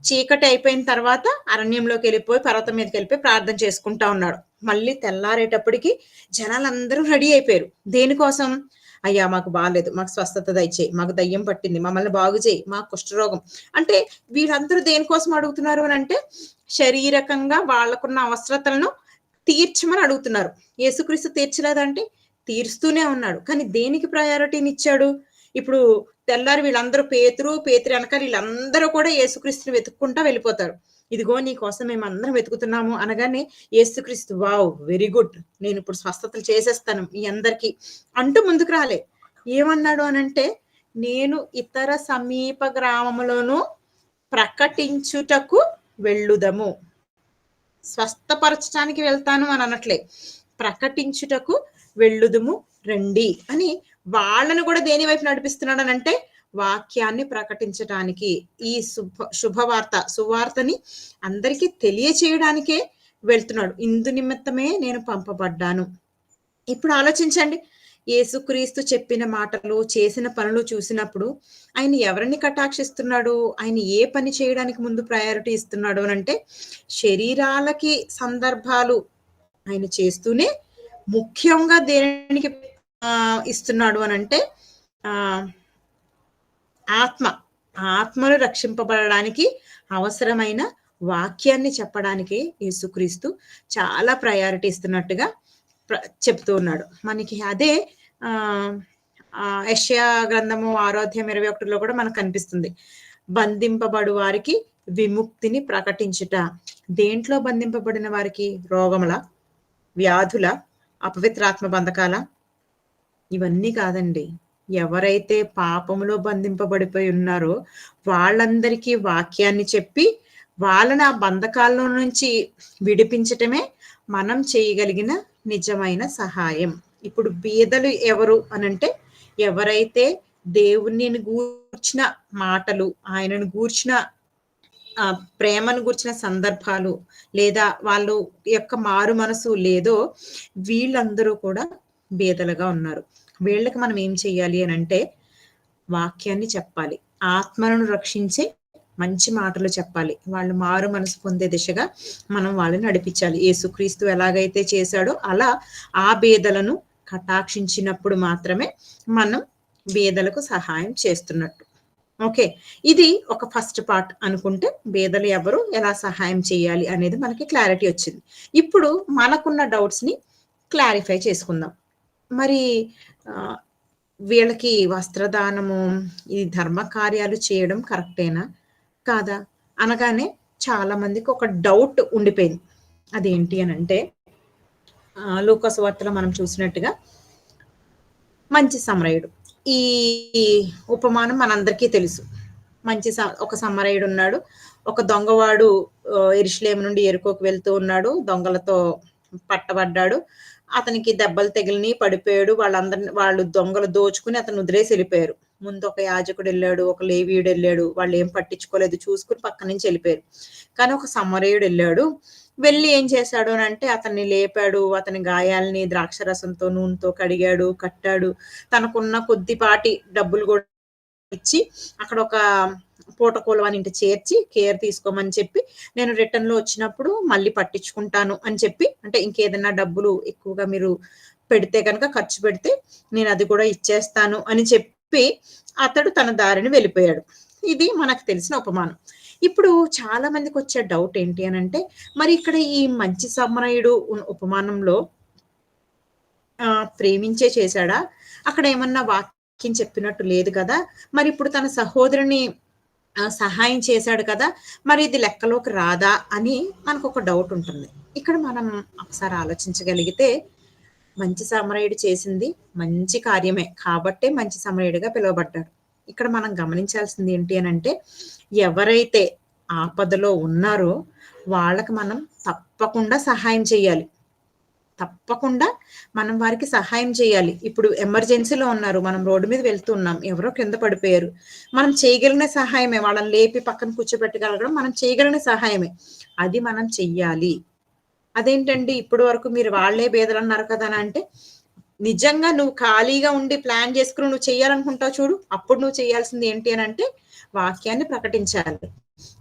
చీకటి అయిపోయిన తర్వాత అరణ్యంలోకి వెళ్ళిపోయి పర్వతం మీదకి వెళ్ళిపోయి ప్రార్థన చేసుకుంటా ఉన్నాడు. మళ్ళీ తెల్లారేటప్పటికి జనాలందరూ రెడీ అయిపోయారు. దేనికోసం? అయ్యా మాకు బాగాలేదు, మాకు స్వస్థత దయచేయి, మాకు దయ్యం పట్టింది, మమ్మల్ని బాగు చేయి, మాకు కుష్ఠరోగం. అంటే వీళ్ళందరూ దేనికోసం అడుగుతున్నారు అని అంటే శారీరకంగా వాళ్ళకున్న అవసరతలను తీర్చమని అడుగుతున్నారు. యేసుక్రీస్తు తీర్చలేదంటే తీరుస్తూనే ఉన్నాడు. కానీ దేనికి ప్రయారిటీని ఇచ్చాడు? ఇప్పుడు తెల్లారి వీళ్ళందరూ పేతురు వెనకాల వీళ్ళందరూ కూడా యేసుక్రీస్తుని వెతుక్కుంటా వెళ్ళిపోతారు. ఇదిగో నీ కోసం మేము అందరం వెతుకుతున్నాము అనగానే యేసుక్రీస్తు వావ్ వెరీ గుడ్, నేను ఇప్పుడు స్వస్థతలు చేసేస్తాను మీ అందరికి అంటూ ముందుకు రాలే. ఏమన్నాడు అనంటే, నేను ఇతర సమీప గ్రామములోను ప్రకటించుటకు వెళ్ళుదము. స్వస్థపరచడానికి వెళ్తాను అని అనట్లే, ప్రకటించుటకు వెళ్ళుదుము రండి అని వాళ్ళను కూడా దేని వైపు నడిపిస్తున్నాడు అనంటే వాక్యాన్ని ప్రకటించటానికి, ఈ శుభవార్త సువార్తని అందరికీ తెలియచేయడానికే వెళ్తున్నాడు. ఇందు నిమిత్తమే నేను పంపబడ్డాను. ఇప్పుడు ఆలోచించండి, యేసుక్రీస్తు చెప్పిన మాటలు చేసిన పనులు చూసినప్పుడు ఆయన ఎవరిని కటాక్షిస్తున్నాడు? ఆయన ఏ పని చేయడానికి ముందు ప్రయారిటీ ఇస్తున్నాడు అనంటే శరీరాలకి సందర్భాలు ఆయన చేస్తూనే ముఖ్యంగా దేనికి ఇస్తున్నాడు అనంటే ఆత్మను రక్షింపబడడానికి అవసరమైన వాక్యాన్ని చెప్పడానికి యేసుక్రీస్తు చాలా ప్రయారిటీ ఇస్తున్నట్టుగా చెప్తూ ఉన్నాడు. మనకి అదే యెషయా గ్రంథము 6:21 కూడా మనకు కనిపిస్తుంది. బంధింపబడు వారికి విముక్తిని ప్రకటించుట. దేంట్లో బంధింపబడిన వారికి? రోగముల, వ్యాధుల, అపవిత్రాత్మ బంధకాల? ఇవన్నీ కాదండి. ఎవరైతే పాపములో బంధింపబడిపోయి ఉన్నారో వాళ్ళందరికీ వాక్యాన్ని చెప్పి వాళ్ళని ఆ బంధకాల్లో నుంచి విడిపించటమే మనం చేయగలిగిన నిజమైన సహాయం. ఇప్పుడు బీదలు ఎవరు అనంటే ఎవరైతే దేవుని గూర్చిన మాటలు, ఆయనను గూర్చిన ప్రేమను గూర్చిన సందర్భాలు లేదా వాళ్ళు యొక్క మారు మనసు లేదో వీళ్ళందరూ కూడా బీదలుగా ఉన్నారు. వీళ్ళకి మనం ఏం చెయ్యాలి అని అంటే వాక్యాన్ని చెప్పాలి, ఆత్మలను రక్షించే మంచి మాటలు చెప్పాలి, వాళ్ళు మారు మనసు పొందే దిశగా మనం వాళ్ళని నడిపించాలి. యేసుక్రీస్తు ఎలాగైతే చేశాడో అలా ఆ బీదలను కటాక్షించినప్పుడు మాత్రమే మనం బీదలకు సహాయం చేస్తున్నట్టు. ఓకే, ఇది ఒక ఫస్ట్ పార్ట్ అనుకుంటే బీదలు ఎవరు, ఎలా సహాయం చేయాలి అనేది మనకి క్లారిటీ వచ్చింది. ఇప్పుడు మనకున్న డౌట్స్ ని క్లారిఫై చేసుకుందాం. మరి వీళ్ళకి వస్త్రదానము, ఈ ధర్మ కార్యాలు చేయడం కరెక్టేనా కాదా అనగానే చాలా మందికి ఒక డౌట్ ఉండిపోయింది. అదేంటి అని అంటే లూకా సువార్తలో మనం చూసినట్టుగా మంచి సమరయుడు, ఈ ఉపమానం మనందరికీ తెలుసు. ఒక సమరయుడు ఉన్నాడు. ఒక దొంగవాడు యెరూషలేము నుండి యెరికోకు వెళ్తూ ఉన్నాడు, దొంగలతో పట్టబడ్డాడు. అతనికి దెబ్బలు తగిలిని, పడిపోయాడు. వాళ్ళు దొంగలు దోచుకుని అతను వదిలేసి వెళ్ళిపోయారు. ముందు ఒక యాజకుడు వెళ్ళాడు, ఒక లేవీయుడు వెళ్ళాడు. వాళ్ళు ఏం పట్టించుకోలేదు, చూసుకుని పక్క నుంచి వెళ్ళిపోయారు. కానీ ఒక సమరయుడు వెళ్ళాడు. వెళ్ళి ఏం చేశాడు అని అంటే అతన్ని లేపాడు, అతని గాయాలని ద్రాక్షరసంతో నూనెతో కడిగాడు, కట్టాడు. తనకున్న కొద్దిపాటి డబ్బులు కూడా ఇచ్చి అక్కడ ఒక పూటకూలం అని ఇంట చేర్చి కేర్ తీసుకోమని చెప్పి, నేను రిటర్న్‌లో వచ్చినప్పుడు మళ్ళీ పట్టించుకుంటాను అని చెప్పి, అంటే ఇంకేదన్నా డబ్బులు ఎక్కువగా మీరు పెడితే గనక ఖర్చు పెడితే నేనది కూడా ఇచ్చేస్తాను అని చెప్పి, అతడు తన దారిన వెళ్ళిపోయాడు. ఇది మనకు తెలిసిన ఉపమానం. ఇప్పుడు చాలా మందికొచ్చే డౌట్ ఏంటి అనంటే, మరి ఇక్కడ ఈ మంచి సమరయుడు ఉపమానంలో ప్రేమించే చేశాడా? అక్కడేమన్నా వాక్యం చెప్పినట్టు లేదు కదా! మరిప్పుడు తన సహోదరుని సహాయం చేశాడు కదా! మరి ఇది లెక్కలోకి రాదా? అని మనకొక డౌటుంటుంది. ఇక్కడ మనం ఒకసారి ఆలోచించగలిగితే, మంచి సమరయుడు చేసింది మంచి కార్యమే. కాబట్టే మంచి సమరయుడిగా పిలువబడ్డాడు. ఇక్కడ మనం గమనించాల్సింది ఏంటి అనంటే, ఎవరైతే ఆపదలో ఉన్నారో వాళ్ళకి మనం తప్పకుండా సహాయం చేయాలి. తప్పకుండా మనం వారికి సహాయం చేయాలి. ఇప్పుడు ఎమర్జెన్సీలో ఉన్నారు. మనం రోడ్డు మీద వెళ్తున్నాం. ఎవరో కింద పడిపోయారు. మనం చేయగలిగిన సహాయమే. వాళ్ళని లేపి పక్కన కూర్చోబెట్టగలగడం మనం చేయగలిగిన సహాయమే. అది మనం చెయ్యాలి. అదేంటండి ఇప్పటి వరకు మీరు వాళ్ళే బీదలన్నారు కదా అని అంటే, నిజంగా నువ్వు ఖాళీగా ఉండి ప్లాన్ చేసుకొని నువ్వు చేయాలనుకుంటావు చూడు, అప్పుడు నువ్వు చేయాల్సింది ఏంటి అనంటే, వాక్యాన్ని ప్రకటించాలి.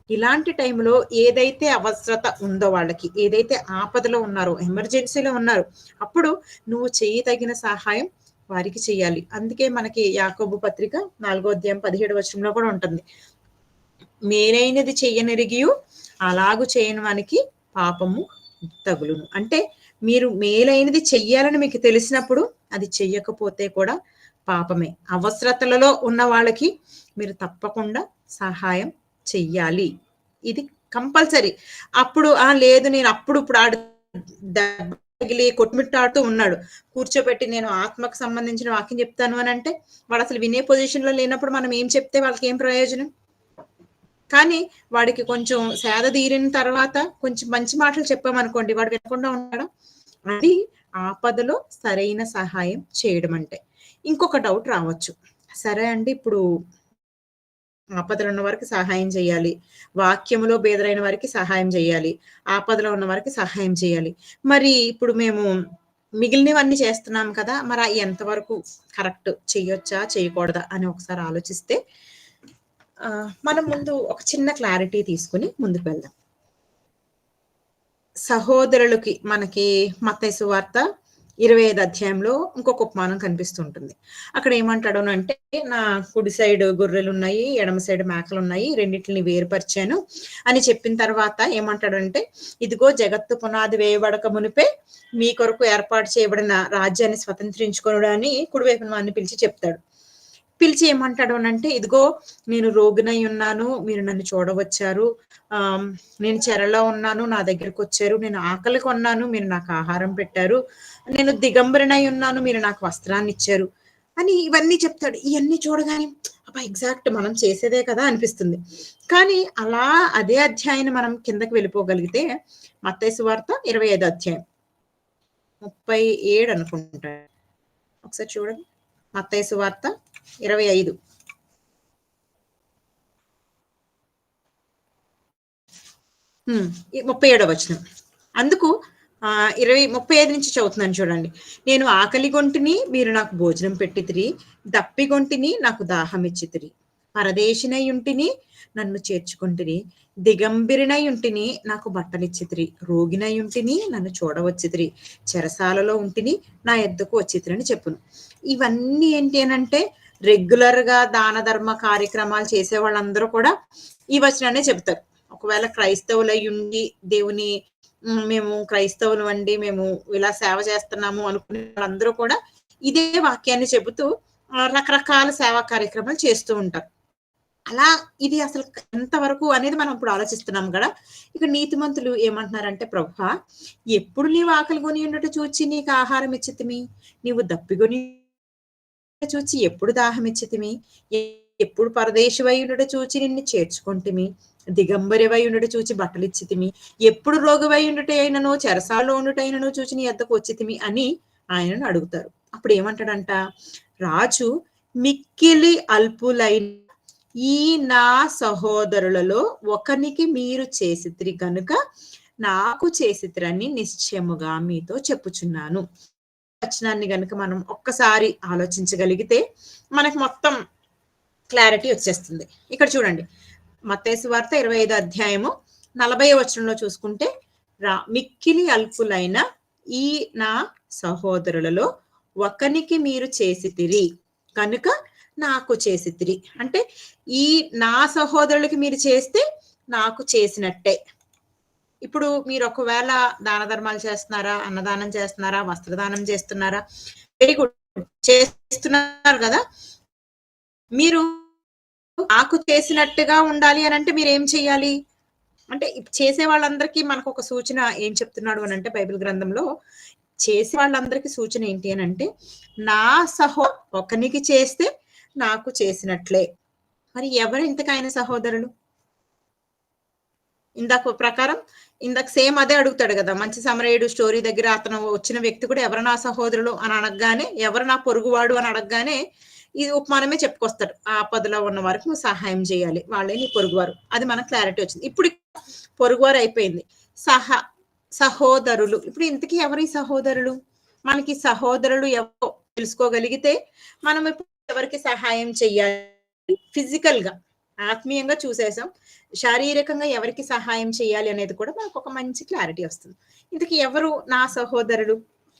ఇలాంటి టైంలో ఏదైతే అవసరత ఉందో వాళ్ళకి, ఏదైతే ఆపదలో ఉన్నారో, ఎమర్జెన్సీలో ఉన్నారు, అప్పుడు నువ్వు చేయదగిన సహాయం వారికి చేయాలి. అందుకే మనకి యాకోబు పత్రిక 4 అధ్యాయం 17 వచనంలో కూడా ఉంటుంది. మేలైనది చెయ్యనెరిగియు అలాగు చేయని వానికి పాపము తగులును. అంటే మీరు మేలైనది చెయ్యాలని మీకు తెలిసినప్పుడు అది చెయ్యకపోతే కూడా పాపమే. అవసరతలలో ఉన్న వాళ్ళకి మీరు తప్పకుండా సహాయం చెయ్యాలి. ఇది కంపల్సరీ. అప్పుడు లేదు నేను ఇప్పుడు దెబ్బ తగిలి కొట్టుమిట్టాడుతూ ఉన్నాడు. కూర్చోబెట్టి నేను ఆత్మకు సంబంధించిన వాక్యం చెప్తాను అని అంటే, వాడు అసలు వినే పొజిషన్‌లో లేనప్పుడు మనం ఏం చెప్తే వాళ్ళకి ఏం ప్రయోజనం? కానీ వాడికి కొంచెం సేద తీరిన తర్వాత కొంచెం మంచి మాటలు చెప్పామనుకోండి, వాడు వినకుండా ఉంటాడా? అది ఆపదలో సరైన సహాయం చేయడం అంటే. ఇంకొక డౌట్ రావచ్చు. సరే అండి, ఇప్పుడు ఆపదలో ఉన్న వారికి సహాయం చేయాలి. వాక్యములో బేదరైన వారికి సహాయం చేయాలి. ఆపదలో ఉన్న వారికి సహాయం చేయాలి. మరి ఇప్పుడు మేము మిగిలినవన్నీ చేస్తున్నాం కదా! మరి ఎంతవరకు కరెక్ట్ చెయ్యొచ్చా? చేయకూడదా? అని ఒకసారి ఆలోచిస్తే మనం ముందు ఒక చిన్న క్లారిటీ తీసుకొని ముందుకు వెళ్దాం. సహోదరులకి మనకి మత్తయి సువార్త 25 అధ్యాయంలో ఇంకొక ఉపమానం కనిపిస్తుంటుంది. అక్కడ ఏమంటాడు అంటే, నా కుడి సైడ్ గొర్రెలున్నాయి, ఎడమ సైడ్ మేకలున్నాయి. రెండిటిని వేరుపరిచాను అని చెప్పిన తర్వాత ఏమంటాడంటే, ఇదిగో జగత్తు పునాది వేయబడక మునిపే మీ కొరకు ఏర్పాటు చేయబడిన రాజ్యాన్ని స్వతంత్రించుకొనుడు అని కుడివైపున వాడిని పిలిచి చెప్తాడు. పిలిచి ఏమంటాడు అనంటే, ఇదిగో నేను రోగినై ఉన్నాను, మీరు నన్ను చూడవచ్చారు. నేను చెరలో ఉన్నాను, నా దగ్గరకొచ్చారు. నేను ఆకలి కొన్నాను, మీరు నాకు ఆహారం పెట్టారు. నేను దిగంబరినై ఉన్నాను, మీరు నాకు వస్త్రాన్నిచ్చారు అని ఇవన్నీ చెప్తాడు. ఇయన్నీ చూడగానే అబ్బా! ఎగ్జాక్ట్ మనం చేసేదే కదా అనిపిస్తుంది. కానీ అలా అదే అధ్యాయాన్ని మనం కిందకి వెళ్ళిపోగలిగితే మత్తయి సువార్త 25 అధ్యాయం 37 అనుకుంటా. ఒకసారి చూడండి. మత్తయి సువార్త 25. ఈ 37వ వచనం. అందుకు 35 నుంచి చదువుతున్నాను చూడండి. నేను ఆకలిగొంటిని, మీరు నాకు భోజనం పెట్టితిరి. దప్పిగొంటిని, నాకు దాహమిచ్చితిరి. పరదేశినై ఉంటిని, నన్ను చేర్చుకొంటిరి. దిగంబరినై ఉంటిని, నాకు బట్టలిచ్చితిరి. రోగినై ఉంటిని, నన్ను చూడవచ్చితిరి. చెరసాలలో ఉంటిని, నా యొద్దకు వచ్చితిరి అని చెప్పును. ఇవన్నీ ఏంటి అనంటే, రెగ్యులర్‌గా దాన ధర్మ కార్యక్రమాలు చేసే వాళ్ళందరూ కూడా ఈ వచనాన్నే చెప్తారు. ఒకవేళ క్రైస్తవులయ్యుండి దేవుని మేము క్రైస్తవులమండి, మేము ఇలా సేవ చేస్తున్నాము అనుకునే వాళ్ళందరూ కూడా ఇదే వాక్యాన్ని చెబుతూ రకరకాల సేవా కార్యక్రమాలు చేస్తూ ఉంటారు. అలా ఇది అసలు ఎంతవరకు అనేది మనం ఇప్పుడు ఆలోచిస్తున్నాం గదా! ఇక నీతిమంతులు ఏమంటున్నారంటే, ప్రభువా, ఎప్పుడు నీవు ఆకలి గొని ఉండుట చూచి నీకు ఆహారం ఇచ్చితిమి, నీవు దప్పిగొని చూచి ఎప్పుడు దాహమిచ్చితిమి, ఎప్పుడు పరదేశివై ఉండుట చూచి నిన్ను చేర్చుకొంటిమి, దిగంబరివై ఉండుట చూచి బట్టలిచ్చితిమి, ఎప్పుడు రోగివై ఉండుట అయినను చెరసాలలో ఉండుట అయినను చూచి నీ యొద్దకు వచ్చితిమి అని ఆయనను అడుగుతారు. అప్పుడు ఏమంటాడంట, రాజు మిక్కిలి అల్పులైన ఈ నా సహోదరులలో ఒకనికి మీరు చేసితిరి గనుక నాకు చేసితిరని నిశ్చయముగా మీతో చెప్పుచున్నాను. వచనాన్ని గనుక మనం ఒక్కసారి ఆలోచించగలిగితే మనకు మొత్తం క్లారిటీ వచ్చేస్తుంది. ఇక్కడ చూడండి. మత్తయి సువార్త 25 అధ్యాయము 40 వచనంలో చూసుకుంటే, మిక్కిలి అల్పులైన ఈ నా సహోదరులలో ఒకనికి మీరు చేసితిరి కనుక నాకు చేసితిరి. అంటే ఈ నా సహోదరులకి మీరు చేస్తే నాకు చేసినట్టే. ఇప్పుడు మీరు ఒకవేళ దాన ధర్మాలు చేస్తున్నారా, అన్నదానం చేస్తున్నారా, వస్త్రదానం చేస్తున్నారా, వెరీ గుడ్, చేస్తున్నారు కదా. మీరు నాకు చేసినట్టుగా ఉండాలి అని అంటే మీరు ఏం చెయ్యాలి అంటే, చేసే వాళ్ళందరికీ మనకు ఒక సూచన ఏం చెప్తున్నాడు అని అంటే, బైబిల్ గ్రంథంలో చేసే వాళ్ళందరికీ సూచన ఏంటి అని అంటే, నా ఒకనికి చేస్తే నాకు చేసినట్లే. మరి ఎవరు ఇంతకు ఆయన సహోదరులు? ఇందాక ప్రకారం ఇందాక సేమ్ అదే అడుగుతాడు కదా. మంచి సమరయుడు స్టోరీ దగ్గర అతను వచ్చిన వ్యక్తి కూడా ఎవరు నా సహోదరులు అని అడగగానే, ఎవరు నా పొరుగువాడు అని అడగగానే ఇది ఉపమానమే చెప్పుకొస్తాడు. ఆపదలో ఉన్న వారికి నువ్వు సహాయం చేయాలి, వాళ్ళే నీ పొరుగువారు. అది మనకు క్లారిటీ వచ్చింది. ఇప్పుడు పొరుగువారు అయిపోయింది, సహోదరులు. ఇప్పుడు ఇంతకీ ఎవరి సహోదరులు? మనకి సహోదరులు ఎవరో తెలుసుకోగలిగితే మనం ఇప్పుడు ఎవరికి సహాయం చెయ్యాలి, ఫిజికల్ గా ఆత్మీయంగా చూసేసాం, శారీరకంగా ఎవరికి సహాయం చేయాలి అనేది కూడా మనకు ఒక మంచి క్లారిటీ వస్తుంది. ఇంతకీ ఎవరు నా సహోదరులు?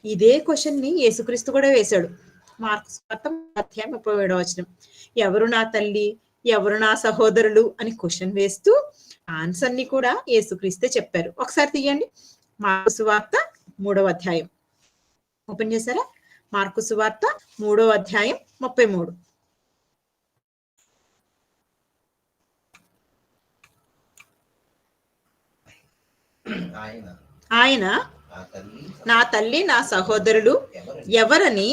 ఇదే క్వశ్చన్ ని యేసుక్రీస్తు కూడా వేశాడు. మార్కు సువార్త 37వ వచనం, ఎవరు నా తల్లి, ఎవరు నా సహోదరులు అని క్వశ్చన్ వేస్తూ ఆన్సర్ ని కూడా యేసుక్రీస్తే చెప్పారు. ఒకసారి తీయండి, మార్కు సువార్త 3వ అధ్యాయం ఓపెన్ చేశారా? మార్కు సువార్త 3వ అధ్యాయం 33. ఆయన నా తల్లి నా సహోదరులు ఎవరని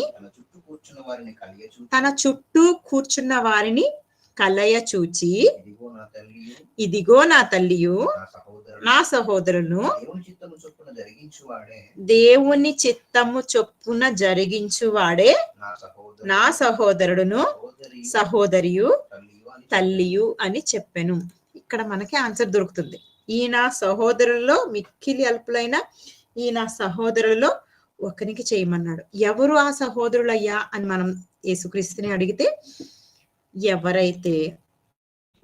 తన చుట్టూ కూర్చున్న వారిని కలయ చూచి, ఇదిగో నా తల్లియు నా సహోదరులను దేవుని చిత్తము చొప్పున జరిగించువాడే నా సహోదరుడును సహోదరియు తల్లియు అని చెప్పెను. ఇక్కడ మనకి ఆన్సర్ దొరుకుతుంది. ఈ నా సహోదరుల్లో మిక్కిలి అల్పులైన ఈ నా సహోదరుల్లో ఒకరికి చేయమన్నాడు. ఎవరు ఆ సహోదరులయ్యా అని మనం యేసుక్రీస్తుని అడిగితే, ఎవరైతే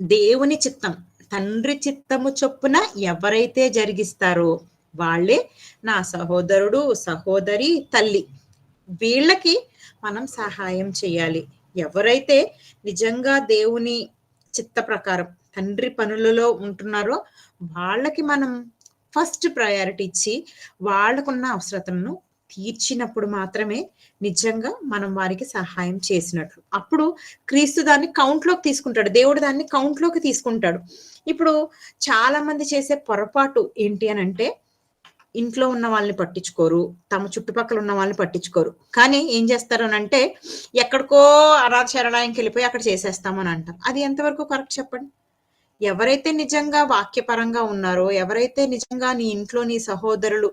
దేవుని చిత్తం, తండ్రి చిత్తము చొప్పున ఎవరైతే జరిగిస్తారో వాళ్ళే నా సహోదరుడు, సహోదరి, తల్లి. వీళ్ళకి మనం సహాయం చేయాలి. ఎవరైతే నిజంగా దేవుని చిత్త ప్రకారం తండ్రి పనులలో ఉంటున్నారో వాళ్ళకి మనం ఫస్ట్ ప్రయారిటీ ఇచ్చి వాళ్ళకున్న అవసరతలను తీర్చినప్పుడు మాత్రమే నిజంగా మనం వారికి సహాయం చేసినట్లు. అప్పుడు క్రీస్తు దాన్ని కౌంట్లోకి తీసుకుంటాడు, దేవుడు దాన్ని కౌంట్లోకి తీసుకుంటాడు. ఇప్పుడు చాలా మంది చేసే పొరపాటు ఏంటి అని అంటే, ఇంట్లో ఉన్న వాళ్ళని పట్టించుకోరు, తమ చుట్టుపక్కల ఉన్న వాళ్ళని పట్టించుకోరు. కానీ ఏం చేస్తారు అని అంటే, ఎక్కడికో అనాథ శరణాలయంకి వెళ్ళిపోయి అక్కడ చేసేస్తామని అంటాం. అది ఎంతవరకు కరెక్ట్ చెప్పండి? ఎవరైతే నిజంగా వాక్యపరంగా ఉన్నారో, ఎవరైతే నిజంగా నీ ఇంట్లో నీ సహోదరులు,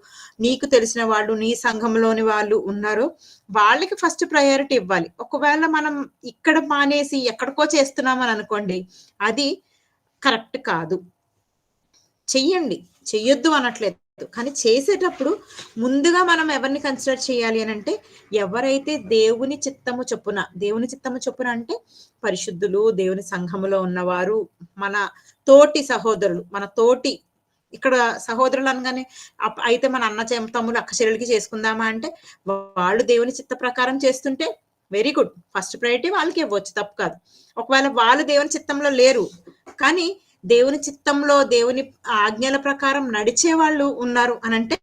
నీకు తెలిసిన వాళ్ళు, నీ సంఘంలోని వాళ్ళు ఉన్నారో వాళ్ళకి ఫస్ట్ ప్రయారిటీ ఇవ్వాలి. ఒకవేళ మనం ఇక్కడ మానేసి ఎక్కడికో చేస్తున్నామని అనుకోండి, అది కరెక్ట్ కాదు. చెయ్యండి, చెయ్యొద్దు అనట్లేదు, కానీ చేసేటప్పుడు ముందుగా మనం ఎవరిని కన్సిడర్ చేయాలి అని అంటే, ఎవరైతే దేవుని చిత్తము చొప్పున అంటే పరిశుద్ధులు, దేవుని సంఘములో ఉన్నవారు, మన తోటి సహోదరులు, మన తోటి, ఇక్కడ సహోదరులు అనగానే అయితే మన అన్న తమ్ములు అక్క చెల్లెలకి చేసుకుందామా అంటే, వాళ్ళు దేవుని చిత్త ప్రకారం చేస్తుంటే వెరీ గుడ్, ఫస్ట్ ప్రయారిటీ వాళ్ళకి ఇవ్వచ్చు, తప్పు కాదు. ఒకవేళ వాళ్ళు దేవుని చిత్తంలో లేరు కానీ దేవుని చిత్తంలో దేవుని ఆజ్ఞల ప్రకారం నడిచే వాళ్ళు ఉన్నారు అని అంటే,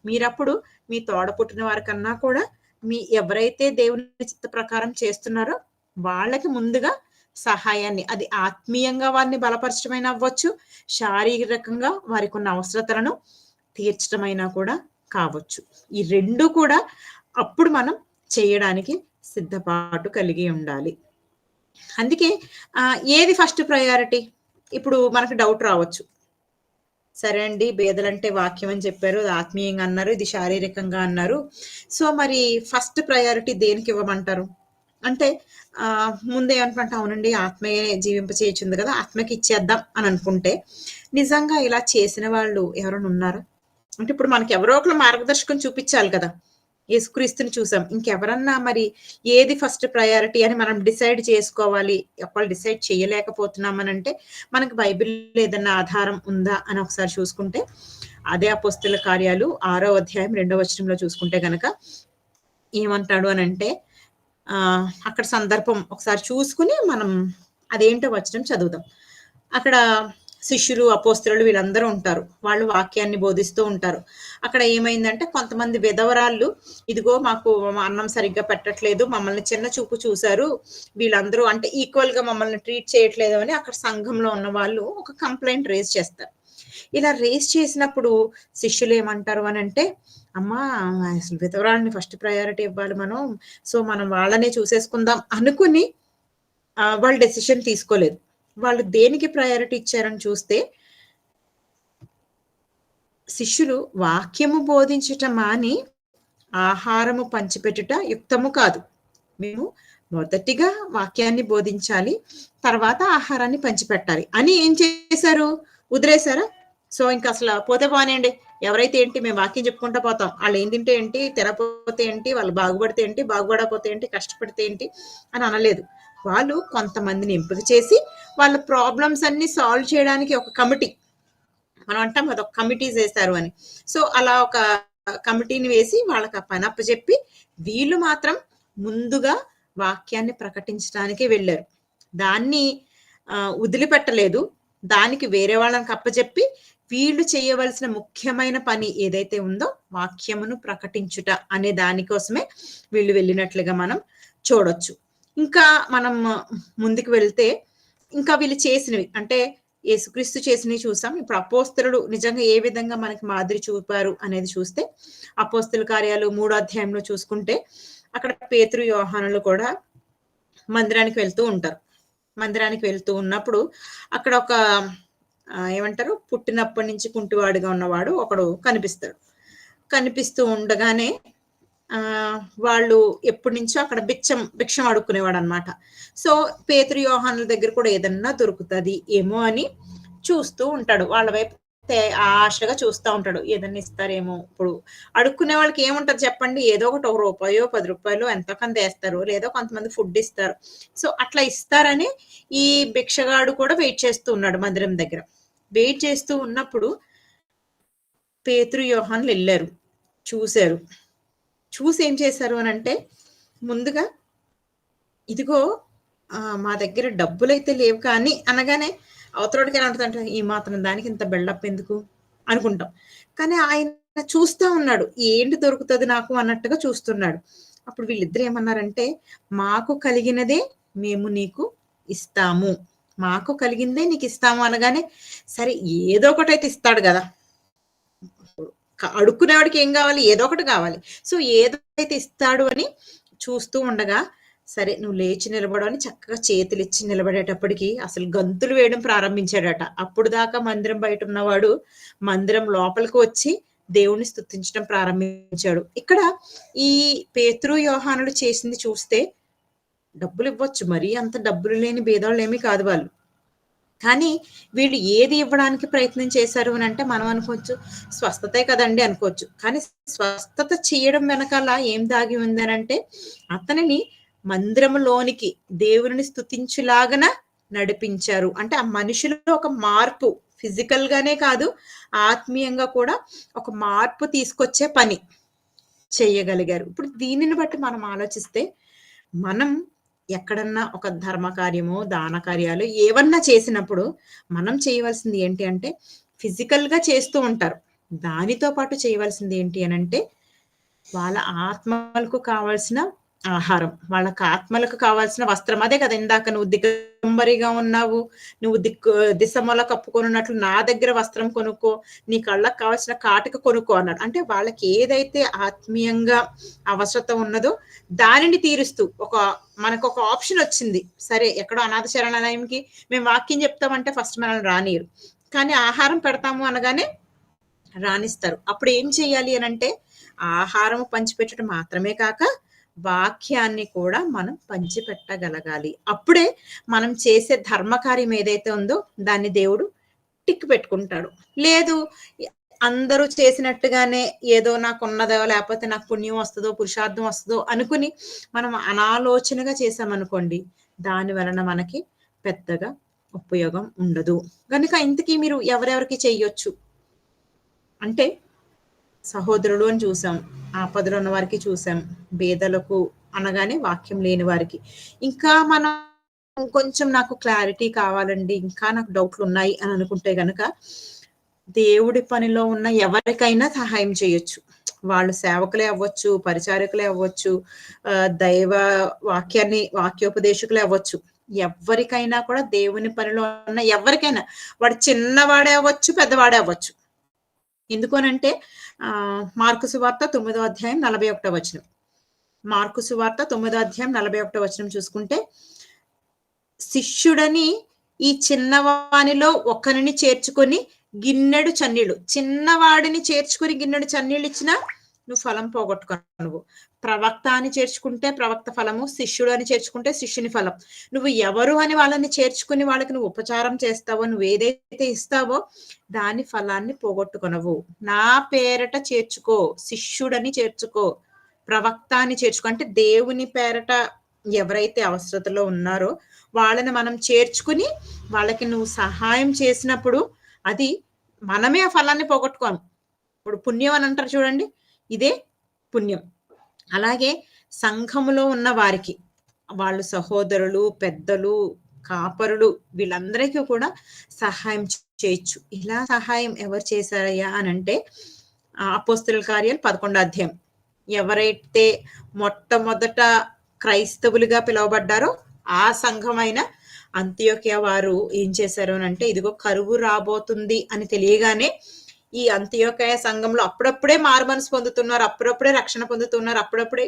మీరప్పుడు మీ తోడ పుట్టిన వారి కన్నా కూడా మీ ఎవరైతే దేవుని చిత్త ప్రకారం చేస్తున్నారో వాళ్ళకి ముందుగా సహాయాన్ని, అది ఆత్మీయంగా వారిని బలపరచడమైనా అవ్వచ్చు, శారీరకంగా వారికి ఉన్న అవసరతలను తీర్చడమైనా కూడా కావచ్చు. ఈ రెండు కూడా అప్పుడు మనం చేయడానికి సిద్ధపాటు కలిగి ఉండాలి. అందుకే ఏది ఫస్ట్ ప్రయారిటీ? ఇప్పుడు మనకు డౌట్ రావచ్చు, సరే అండి, బేదలంటే వాక్యం అని చెప్పారు, ఆత్మీయంగా అన్నారు, ఇది శారీరకంగా అన్నారు, సో మరి ఫస్ట్ ప్రయారిటీ దేనికి ఇవ్వమంటారు అంటే, ముందే అనుకుంటా, అవునండి ఆత్మయే జీవింప చేయొచ్చుంది కదా, ఆత్మకి ఇచ్చేద్దాం అని అనుకుంటే, నిజంగా ఇలా చేసిన వాళ్ళు ఎవరైనా ఉన్నారా అంటే, ఇప్పుడు మనకి ఎవరో ఒకరు మార్గదర్శకం చూపించాలి కదా. యేసుక్రీస్తుని చూసాం. ఇంకెవరన్నా మరి ఏది ఫస్ట్ ప్రయారిటీ అని మనం డిసైడ్ చేసుకోవాలి. ఒకవేళ డిసైడ్ చేయలేకపోతున్నామనంటే, మనకు బైబిల్‌లో ఏదన్నా ఆధారం ఉందా అని ఒకసారి చూసుకుంటే, అదే అపోస్తల కార్యాలు 6వ అధ్యాయం 2వ వచనంలో చూసుకుంటే గనక ఏమంటాడు అనంటే, అక్కడ సందర్భం ఒకసారి చూసుకొని మనం అదేంటో వచనం చదువుదాం. అక్కడ శిష్యులు, అపోస్తలులు వీళ్ళందరూ ఉంటారు. వాళ్ళు వాక్యాన్ని బోధిస్తూ ఉంటారు. అక్కడ ఏమైందంటే కొంతమంది విధవరాళ్ళు, ఇదిగో మాకు అన్నం సరిగ్గా పెట్టట్లేదు. మమ్మల్ని చిన్న చూపు చూసారు. వీళ్ళందరూ అంటే ఈక్వల్‌గా మమ్మల్ని ట్రీట్ చేయట్లేదు అని అక్కడ సంఘంలో ఉన్న వాళ్ళు ఒక కంప్లెయింట్ రైజ్ చేస్తారు. ఇలా రైజ్ చేసినప్పుడు శిష్యులేమంటారు అనంటే, అమ్మా! అసలు విధవరాలిని ఫస్ట్ ప్రయారిటీ ఇవ్వాలి మనం. సో, మనం వాళ్ళనే చూసేసుకుందాం అనుకుని వాళ్ళు డెసిషన్ తీసుకోలేదు. వాళ్ళు దేనికి ప్రయారిటీ ఇచ్చారని చూస్తే, శిష్యులు వాక్యము బోధించుట మాని ఆహారము పంచిపెట్టుట యుక్తము కాదు. మేము మొదటిగా వాక్యాన్ని బోధించాలి. తర్వాత ఆహారాన్ని పంచిపెట్టాలి అని ఏం చేశారు? వదిలేసారా? సో, ఇంకసల పోతే పోనీయండి. ఎవరైతే ఏంటి మేము వాక్యం చెప్పుకుంటా పోతాం. ఆళ్ళేం తింటే ఏంటి? తినకపోతే ఏంటి? వాళ్ళు బాగుపడితే ఏంటి? బాగుపడకపోతే ఏంటి? కష్టపడితే ఏంటి? అని అనలేదు. వాళ్ళు కొంతమందిని ఎంపిక చేసి, వాళ్ళ ప్రాబ్లమ్స్ అన్నీ సాల్వ్ చేయడానికి ఒక కమిటీ, మనం అంటాం కదా! ఒక కమిటీస్ ఏశారు అని. సో, అలా ఒక కమిటీని వేసి వాళ్ళకి ఆ పని అప్పజెప్పి, వీళ్ళు మాత్రం ముందుగా వాక్యాన్ని ప్రకటించడానికే వెళ్లారు. దాన్ని వదిలిపెట్టలేదు. దానికి వేరే వాళ్ళకి అప్పజెప్పి, వీళ్ళు చేయవలసిన ముఖ్యమైన పని ఏదైతే ఉందో వాక్యమును ప్రకటించుట అనే దానికోసమే వీళ్ళు వెళ్ళినట్లుగా మనం చూడొచ్చు. ఇంకా మనం ముందుకు వెళ్తే, ఇంకా వీళ్ళు చేసినవి అంటే యేసుక్రీస్తు చేసినవి చూసాం. ఇప్పుడు అపోస్తలుడు నిజంగా ఏ విధంగా మనకి మాదిరి చూపారు అనేది చూస్తే, అపోస్తల కార్యాలు 3 అధ్యాయంలో చూసుకుంటే, అక్కడ పేతురు, యోహానులు కూడా మందిరానికి వెళ్తూ ఉంటారు. మందిరానికి వెళ్తూ ఉన్నప్పుడు అక్కడ ఒక ఏమంటారు? పుట్టినప్పటి నుంచి కుంటివాడుగా ఉన్నవాడు ఒకడు కనిపిస్తాడు. కనిపిస్తూ ఉండగానే వాళ్ళు ఎప్పటినుంచో అక్కడ భిక్షం అడుక్కునేవాడనమాట. సో, పేతురు, యోహానుల దగ్గర కూడా ఏదన్నా దొరుకుతది ఏమో అని చూస్తూ ఉంటాడు. వాళ్ళ వైపు ఆశగా చూస్తా ఉంటాడు. ఏదన్నా ఇస్తారేమో. ఇప్పుడు అడుక్కునే వాళ్ళకి ఏముంటది చెప్పండి? ఏదో ఒకటి ఒక రూపాయో, రూ. 10 ఎంతో కొంత ఏస్తారు. లేదా కొంతమంది ఫుడ్ ఇస్తారు. సో, అట్లా ఇస్తారని ఈ భిక్షగాడు కూడా వెయిట్ చేస్తూ ఉన్నాడు మందిరం దగ్గర. వెయిట్ చేస్తూ ఉన్నప్పుడు పేతురు, యోహానులు ఎళ్లారు. చూసారు. చూసి ఏం చేశారు అనంటే, ముందుగా ఇదిగో మా దగ్గర డబ్బులైతే లేవు కానీ అనగానే అవతలోడికి ఎలా ఉంటదంటే, ఈ మాత్రం దానికి ఇంత బిల్డప్ ఎందుకు అనుకుంటాం. కానీ ఆయన చూస్తా ఉన్నాడు. ఏంటి దొరుకుతది నాకు అన్నట్టుగా చూస్తున్నాడు. అప్పుడు వీళ్ళిద్దరు ఏమన్నారంటే, మాకు కలిగినదే మేము నీకు ఇస్తాము. మాకు కలిగిందే నీకిస్తాము అనగానే, సరే ఏదో ఒకటైతే ఇస్తాడు గదా! అడుక్కునేవాడికి ఏం గావాలి? ఏదో ఒకటి గావాలి. సో, ఏదైతే ఇస్తాడు అని చూస్తూ ఉండగా, సరే నువ్వు లేచి నిలబడు అని చక్కగా చేతులిచ్చి నిలబడేటప్పటికి అసలు గంతులు వేయడం ప్రారంభించాడట. అప్పుడు దాకా మందిరం బయట ఉన్నవాడు మందిరం లోపలికి వచ్చి దేవుడిని స్తుతించడం ప్రారంభించాడు. ఇక్కడ ఈ పేతురు, యోహానులు చేసింది చూస్తే డబ్బులివ్వచ్చు. మరీ అంత డబ్బులు లేని బీదోళ్ళేమీ కాదు వాళ్ళు. కానీ వీళ్ళు ఏది ఇవ్వడానికి ప్రయత్నం చేశారు అనంటే మనం అనుకోవచ్చు, స్వస్థతే కదండీ అనుకోవచ్చు. కానీ స్వస్థత చేయడం వెనకాల ఏం దాగి ఉందనంటే, అతనిని మందిరములోనికి దేవునిని స్తుతించులాగన నడిపించారు. అంటే ఆ మనిషిలో ఒక మార్పు ఫిజికల్‌గానే కాదు, ఆత్మీయంగా కూడా ఒక మార్పు తీసుకొచ్చే పని చెయ్యగలిగారు. ఇప్పుడు దీనిని బట్టి మనం ఆలోచిస్తే, మనం ఎక్కడన్నా ఒక ధర్మ కార్యమో, దాన కార్యాలు ఏవన్నా చేసినప్పుడు మనం చేయవలసింది ఏంటి అంటే, ఫిజికల్‌గా చేస్తూ ఉంటారు. దానితో పాటు చేయవలసింది ఏంటి అనంటే, వాళ్ళ ఆత్మలకు కావాల్సిన ఆహారం, వాళ్ళకి ఆత్మలకు కావాల్సిన వస్త్రం. అదే కదా! ఇందాక నువ్వు దిగంబరిగా ఉన్నావు, నువ్వు దిశమొల కప్పుకొనున్నట్లు నా దగ్గర వస్త్రం కొనుక్కో, నీ కళ్ళకు కావాల్సిన కాటిక కొనుక్కో అన్నాడు. అంటే వాళ్ళకి ఏదైతే ఆత్మీయంగా అవసరత ఉన్నదో దానిని తీరుస్తూ మనకొక ఆప్షన్ వచ్చింది. సరే ఎక్కడో అనాథ శరణాలయంకి మేము వాక్యం చెప్తామంటే ఫస్ట్ మనల్ని రానియరు. కానీ ఆహారం పెడతాము అనగానే రానిస్తారు. అప్పుడు ఏం చేయాలి అనంటే, ఆహారము పంచిపెట్టడం మాత్రమే కాక, వాక్యాన్ని కూడా మనం పంచిపెట్టగలగాలి. అప్పుడే మనం చేసే ధర్మకార్యం ఏదైతే ఉందో దాన్ని దేవుడు టిక్ పెట్టుకుంటాడు. లేదు అందరూ చేసినట్టుగానే ఏదో నాకున్నదో, లేపోతే నాకు పుణ్యం వస్తదో, పురుషార్థం వస్తదో అనుకుని మనం అనాలోచనగా చేశామనుకోండి, దాని వలన మనకి పెద్దగా ఉపయోగం ఉండదు. గనుక ఇంతకీ మీరు ఎవరెవరికి చెయ్యొచ్చు? అంటే సహోదరులు అని చూసాం. ఆపదలో ఉన్న వారికి చూసాం. బీదలకు అనగానే వాక్యం లేని వారికి. ఇంకా మనం కొంచెం నాకు క్లారిటీ కావాలండి, ఇంకా నాకు డౌట్‌లున్నాయి అని అనుకుంటే గనక, దేవుడి పనిలో ఉన్న ఎవరికైనా సహాయం చేయొచ్చు. వాళ్ళు సేవకులే అవ్వచ్చు, పరిచారకులే అవ్వచ్చు, దైవ వాక్యోపదేశకులే అవ్వచ్చు. ఎవ్వరికైనా కూడా దేవుని పనిలో ఉన్న ఎవరికైనా, వాడు చిన్నవాడే అవ్వచ్చు, పెద్దవాడే అవ్వచ్చు. ఎందుకు అనంటే మార్కు సువార్త 9వ అధ్యాయం 41వ వచనం. మార్కు సువార్త 9వ అధ్యాయం 41వ వచనం చూసుకుంటే, శిష్యుడని ఈ చిన్నవానిలో ఒకనిని చేర్చుకొని గిన్నెడు చన్నీళ్ళు. చిన్నవాడిని చేర్చుకొని గిన్నెడు చన్నీళ్ళు ఇచ్చినా నువ్వు ఫలం పోగొట్టుకోవు. ప్రవక్త అని చేర్చుకుంటే ప్రవక్త ఫలము, శిష్యుడు అని చేర్చుకుంటే శిష్యుని ఫలం. నువ్వు ఎవరు అని వాళ్ళని చేర్చుకుని వాళ్ళకి నువ్వు ఉపచారం చేస్తావో, నువ్వు ఏదైతే ఇస్తావో దాని ఫలాన్ని పోగొట్టుకొనవు. నా పేరట చేర్చుకో, శిష్యుడని చేర్చుకో, ప్రవక్త అని చేర్చుకో. అంటే దేవుని పేరట ఎవరైతే అవసరతలో ఉన్నారో వాళ్ళని మనం చేర్చుకుని వాళ్ళకి నువ్వు సహాయం చేసినప్పుడు అది మనమే ఆ ఫలాన్ని పోగొట్టుకోము. ఇప్పుడు పుణ్యం అని అంటారు చూడండి, ఇదే పుణ్యం. అలాగే సంఘములో ఉన్న వారికి, వాళ్ళు సహోదరులు, పెద్దలు, కాపరులు వీళ్ళందరికీ కూడా సహాయం చేయొచ్చు. ఇలా సహాయం ఎవరు చేశారయ్యా అనంటే అపోస్తలుల కార్యాలు 11వ అధ్యాయం. ఎవరైతే మొట్టమొదట క్రైస్తవులుగా పిలువబడ్డారో ఆ సంఘమైన అంతియోక్య వారు ఏం చేశారు అనంటే, ఇదిగో కరువు రాబోతుంది అని తెలియగానే ఈ అంతియోకయ సంఘంలో అప్పుడప్పుడే మారుమనసు పొందుతున్నారు, అప్పుడప్పుడే రక్షణ పొందుతున్నారు, అప్పుడప్పుడే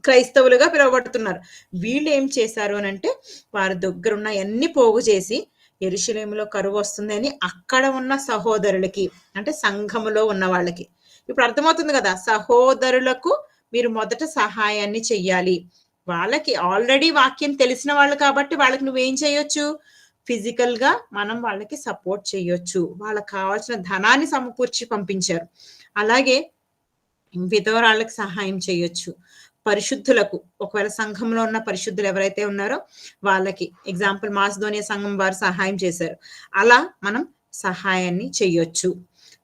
క్రైస్తవులుగా పిలువబడుతున్నారు. వీళ్ళు ఏం చేశారు అనంటే, వారి దగ్గరున్న అన్ని పోగు చేసి యెరూషలేములో కరువు వస్తుంది అని అక్కడ ఉన్న సహోదరులకి, అంటే సంఘములో ఉన్న వాళ్ళకి, ఇప్పుడు అర్థమవుతుంది కదా, సహోదరులకు మీరు మొదట సహాయాన్ని చెయ్యాలి. వాళ్ళకి ఆల్రెడీ వాక్యం తెలిసిన వాళ్ళు కాబట్టి వాళ్ళకి నువ్వేం చేయొచ్చు, ఫిజికల్ గా మనం వాళ్ళకి సపోర్ట్ చేయొచ్చు. వాళ్ళకి కావాల్సిన ధనాన్ని సమకూర్చి పంపించారు. అలాగే విధవరాళ్ళకి సహాయం చేయొచ్చు. పరిశుద్ధులకు, ఒకవేళ సంఘంలో ఉన్న పరిశుద్ధులు ఎవరైతే ఉన్నారో వాళ్ళకి, ఎగ్జాంపుల్ మాసిదోనియా సంఘం వారు సహాయం చేశారు. అలా మనం సహాయాన్ని చెయ్యొచ్చు.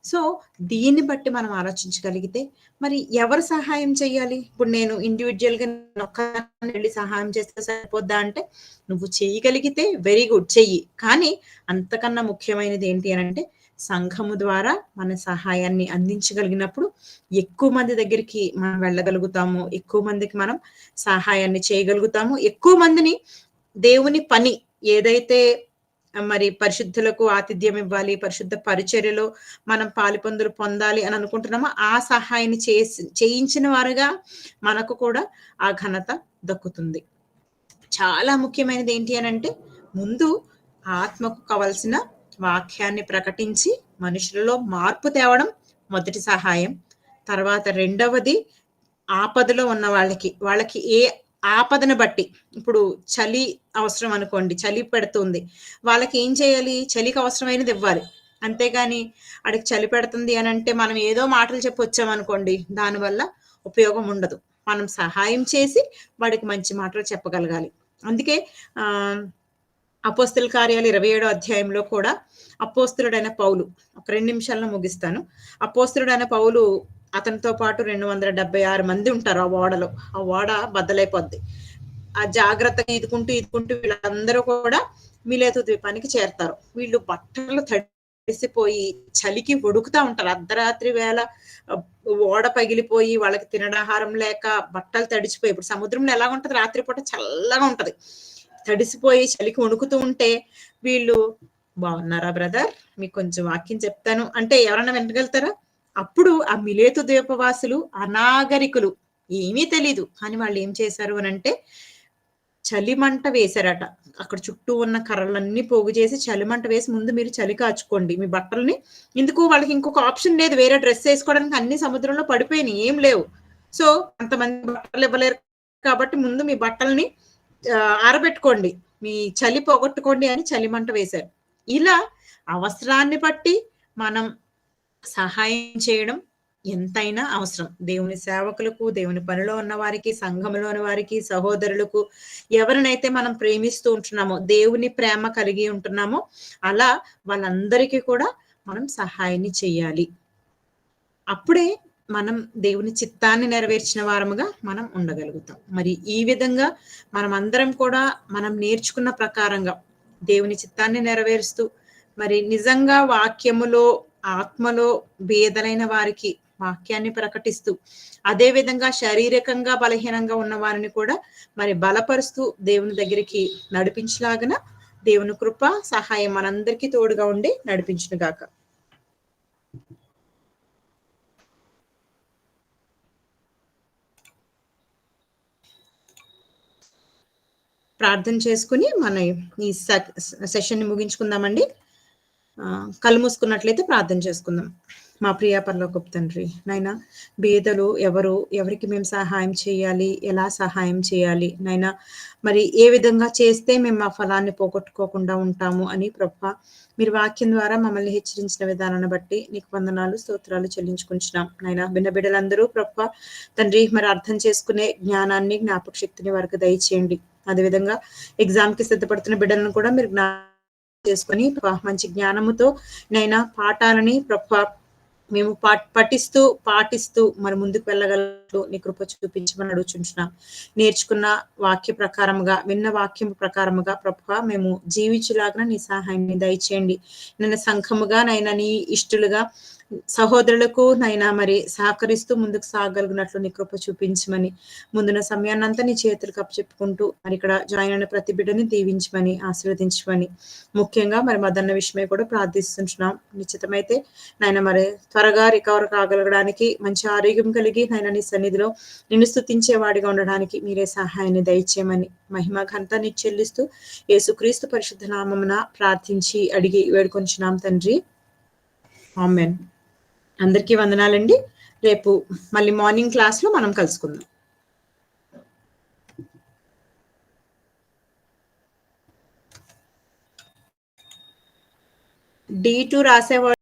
సో దీన్ని బట్టి మనం ఆలోచించగలిగితే మరి ఎవరు సహాయం చేయాలి? ఇప్పుడు నేను ఇండివిడ్యువల్ గా ఒక్కదాన్ని వెళ్ళి సహాయం చేస్తే సరిపోద్దా అంటే, నువ్వు చేయగలిగితే వెరీ గుడ్, చెయ్యి. కానీ అంతకన్నా ముఖ్యమైనది ఏంటి అనంటే, సంఘము ద్వారా మన సహాయాన్ని అందించగలిగినప్పుడు ఎక్కువ మంది దగ్గరికి మనం వెళ్ళగలుగుతాము, ఎక్కువ మందికి మనం సహాయాన్ని చేయగలుగుతాము, ఎక్కువ మందిని దేవుని పని ఏదైతే మరి పరిశుద్ధులకు ఆతిథ్యం ఇవ్వాలి, పరిశుద్ధ పరిచర్యలో మనం పాలుపందులు పొందాలి అని అనుకుంటున్నామో ఆ సహాయాన్ని చేయించిన వారుగా మనకు కూడా ఆ ఘనత దక్కుతుంది. చాలా ముఖ్యమైనది ఏంటి అనంటే, ముందు ఆత్మకు కావలసిన వాక్యాన్ని ప్రకటించి మనుషులలో మార్పు తేవడం మొదటి సహాయం. తర్వాత రెండవది ఆపదలో ఉన్న వాళ్ళకి ఏ ఆపదను బట్టి, ఇప్పుడు చలి అవసరం అనుకోండి, చలి పెడుతుంది, వాళ్ళకి ఏం చేయాలి, చలికి అవసరమైనది ఇవ్వాలి. అంతేగాని ఆడికి చలి పెడుతుంది అని అంటే మనం ఏదో మాటలు చెప్పి వచ్చామనుకోండి, దానివల్ల ఉపయోగం ఉండదు. మనం సహాయం చేసి వాడికి మంచి మాటలు చెప్పగలగాలి. అందుకే అపోస్తలుల కార్యాలు 27వ అధ్యాయంలో కూడా అపోస్తలుడైన పౌలు, ఒక 2 నిమిషాల్లో ముగిస్తాను. అపోస్తలుడైన పౌలు, అతనితో పాటు 276 మంది ఉంటారు ఆ ఓడలో. ఆ ఓడ బద్దలైపోద్ది. ఆ జాగ్రత్తగా ఈదుకుంటూ వీళ్ళందరూ కూడా మిలేతు ద్వీపానికి చేరతారు. వీళ్ళు బట్టలు తడిసిపోయి చలికి వణుకుతా ఉంటారు. అర్ధరాత్రి వేళ ఓడ పగిలిపోయి వాళ్ళకి తినడాహారం లేక బట్టలు తడిచిపోయి, ఇప్పుడు సముద్రంలో ఎలా ఉంటది, రాత్రిపూట చల్లగా ఉంటది, తడిసిపోయి చలికి వణుకుతూ ఉంటే వీళ్ళు, బాగున్నారా బ్రదర్, మీకు కొంచెం వాక్యం చెప్తాను అంటే ఎవరైనా వినగలుగుతారా? అప్పుడు ఆ మిలేతు ద్వీపవాసులు అనాగరికులు, ఏమీ తెలీదు, కానీ వాళ్ళు ఏం చేశారు అనంటే చలిమంట వేశారట. అక్కడ చుట్టూ ఉన్న కర్రలన్నీ పోగు చేసి చలిమంట వేసి, ముందు మీరు చలి కాచుకోండి మీ బట్టల్ని. ఎందుకు, వాళ్ళకి ఇంకొక ఆప్షన్ లేదు, వేరే డ్రెస్ వేసుకోవడానికి అన్ని సముద్రంలో పడిపోయినాయి, ఏం లేవు. సో అంతమంది బట్టలు ఇవ్వలేరు కాబట్టి ముందు మీ బట్టల్ని ఆరబెట్టుకోండి, మీ చలి పోగొట్టుకోండి అని చలిమంట వేశారు. ఇలా అవసరాన్ని బట్టి మనం సహాయం చేయడం ఎంతైనా అవసరం. దేవుని సేవకులకు, దేవుని పనిలో ఉన్న వారికి, సంఘంలోని వారికి, సహోదరులకు ఎవరినైతే మనం ప్రేమిస్తూ ఉంటున్నామో, దేవుని ప్రేమ కలిగి ఉంటున్నామో, అలా వాళ్ళందరికీ కూడా మనం సహాయాన్ని చెయ్యాలి. అప్పుడే మనం దేవుని చిత్తాన్ని నెరవేర్చిన వారముగా మనం ఉండగలుగుతాం. మరి ఈ విధంగా మనమందరం కూడా మనం నేర్చుకున్న ప్రకారంగా దేవుని చిత్తాన్ని నెరవేరుస్తూ, మరి నిజంగా వాక్యములో, ఆత్మలో భేదలైన వారికి వాక్యాన్ని ప్రకటిస్తూ, అదే విధంగా శారీరకంగా బలహీనంగా ఉన్న వారిని కూడా మరి బలపరుస్తూ దేవుని దగ్గరికి నడిపించలాగన దేవుని కృప, సహాయం మనందరికీ తోడుగా ఉండి నడిపించును గాక. ప్రార్థన చేసుకొని మన ఈ సెషన్‌ని ముగించుకుందామండి. కళ్ళు మూసుకున్నట్లయితే ప్రార్థన చేసుకుందాం. మా ప్రియ పరలోకపు తండ్రి, నాయనా బీదలు ఎవరికి మేము సహాయం చేయాలి? ఎలా సహాయం చేయాలి? నాయనా మరి ఏ విధంగా చేస్తే మేము ఆ ఫలాన్ని పోగొట్టుకోకుండా ఉంటాము అని ప్రభువా, మీరు వాక్యం ద్వారా మమ్మల్ని హెచ్చరించిన విధానాన్ని బట్టి నీకు వందనాలు, స్తోత్రాలు చెల్లించుకుంటున్నాం. నాయనా బిడ్డలందరూ ప్రభువా తండ్రి మరి అర్థం చేసుకునే జ్ఞానాన్ని, జ్ఞాపక శక్తిని వారికి దయచేయండి. అదేవిధంగా ఎగ్జామ్‌కి సిద్ధపడుతున్న బిడ్డలను కూడా మీరు చేసుకొని మంచి జ్ఞానముతో నైనా పాఠాలని మేము పఠిస్తూ, పాటిస్తూ మరి ముందుకు వెళ్ళగలరు నీ కృప చూపించమని అడుగుచుంటున్నాం. నేర్చుకున్న వాక్య ప్రకారముగా, విన్న వాక్యం ప్రకారముగా ప్రభువా మేము జీవించులాగా నీ సహాయాన్ని దయచేయండి. నన్ను సంఘముగా నైనా నీ ఇష్టలుగా సహోదరులకు నైనా మరి సహకరిస్తూ ముందుకు సాగలిగినట్లు నీ కృప చూపించమని, ముందున్న సమయాన్నంతా నీ చేతులకు అప్పచెప్పుకుంటూ మరి ఇక్కడ జాయిన్ అయిన ప్రతి బిడ్డని దీవించమని, ఆశీర్వదించమని, ముఖ్యంగా మరి మదన్న విషయమై కూడా ప్రార్థిస్తుంటున్నాం. నిశ్చితమైతే నాయన మరి త్వరగా రికవర్ కాగలగడానికి, మంచి ఆరోగ్యం కలిగి నాయన నీ సన్నిధిలో నిన్ను స్తుతించేవాడిగా ఉండడానికి మీరే సహాయాన్ని దయచేయమని, మహిమ ఘనత నీకు చెల్లిస్తూ యేసుక్రీస్తు పరిశుద్ధ నామమున ప్రార్థించి అడిగి వేడుకొంచున్నాం తండ్రి. ఆమేన్. అందరికీ వందనాలండి. రేపు మళ్ళీ మార్నింగ్ క్లాస్‌లో మనం కలుసుకుందాం. D2 రాసేవాళ్ళు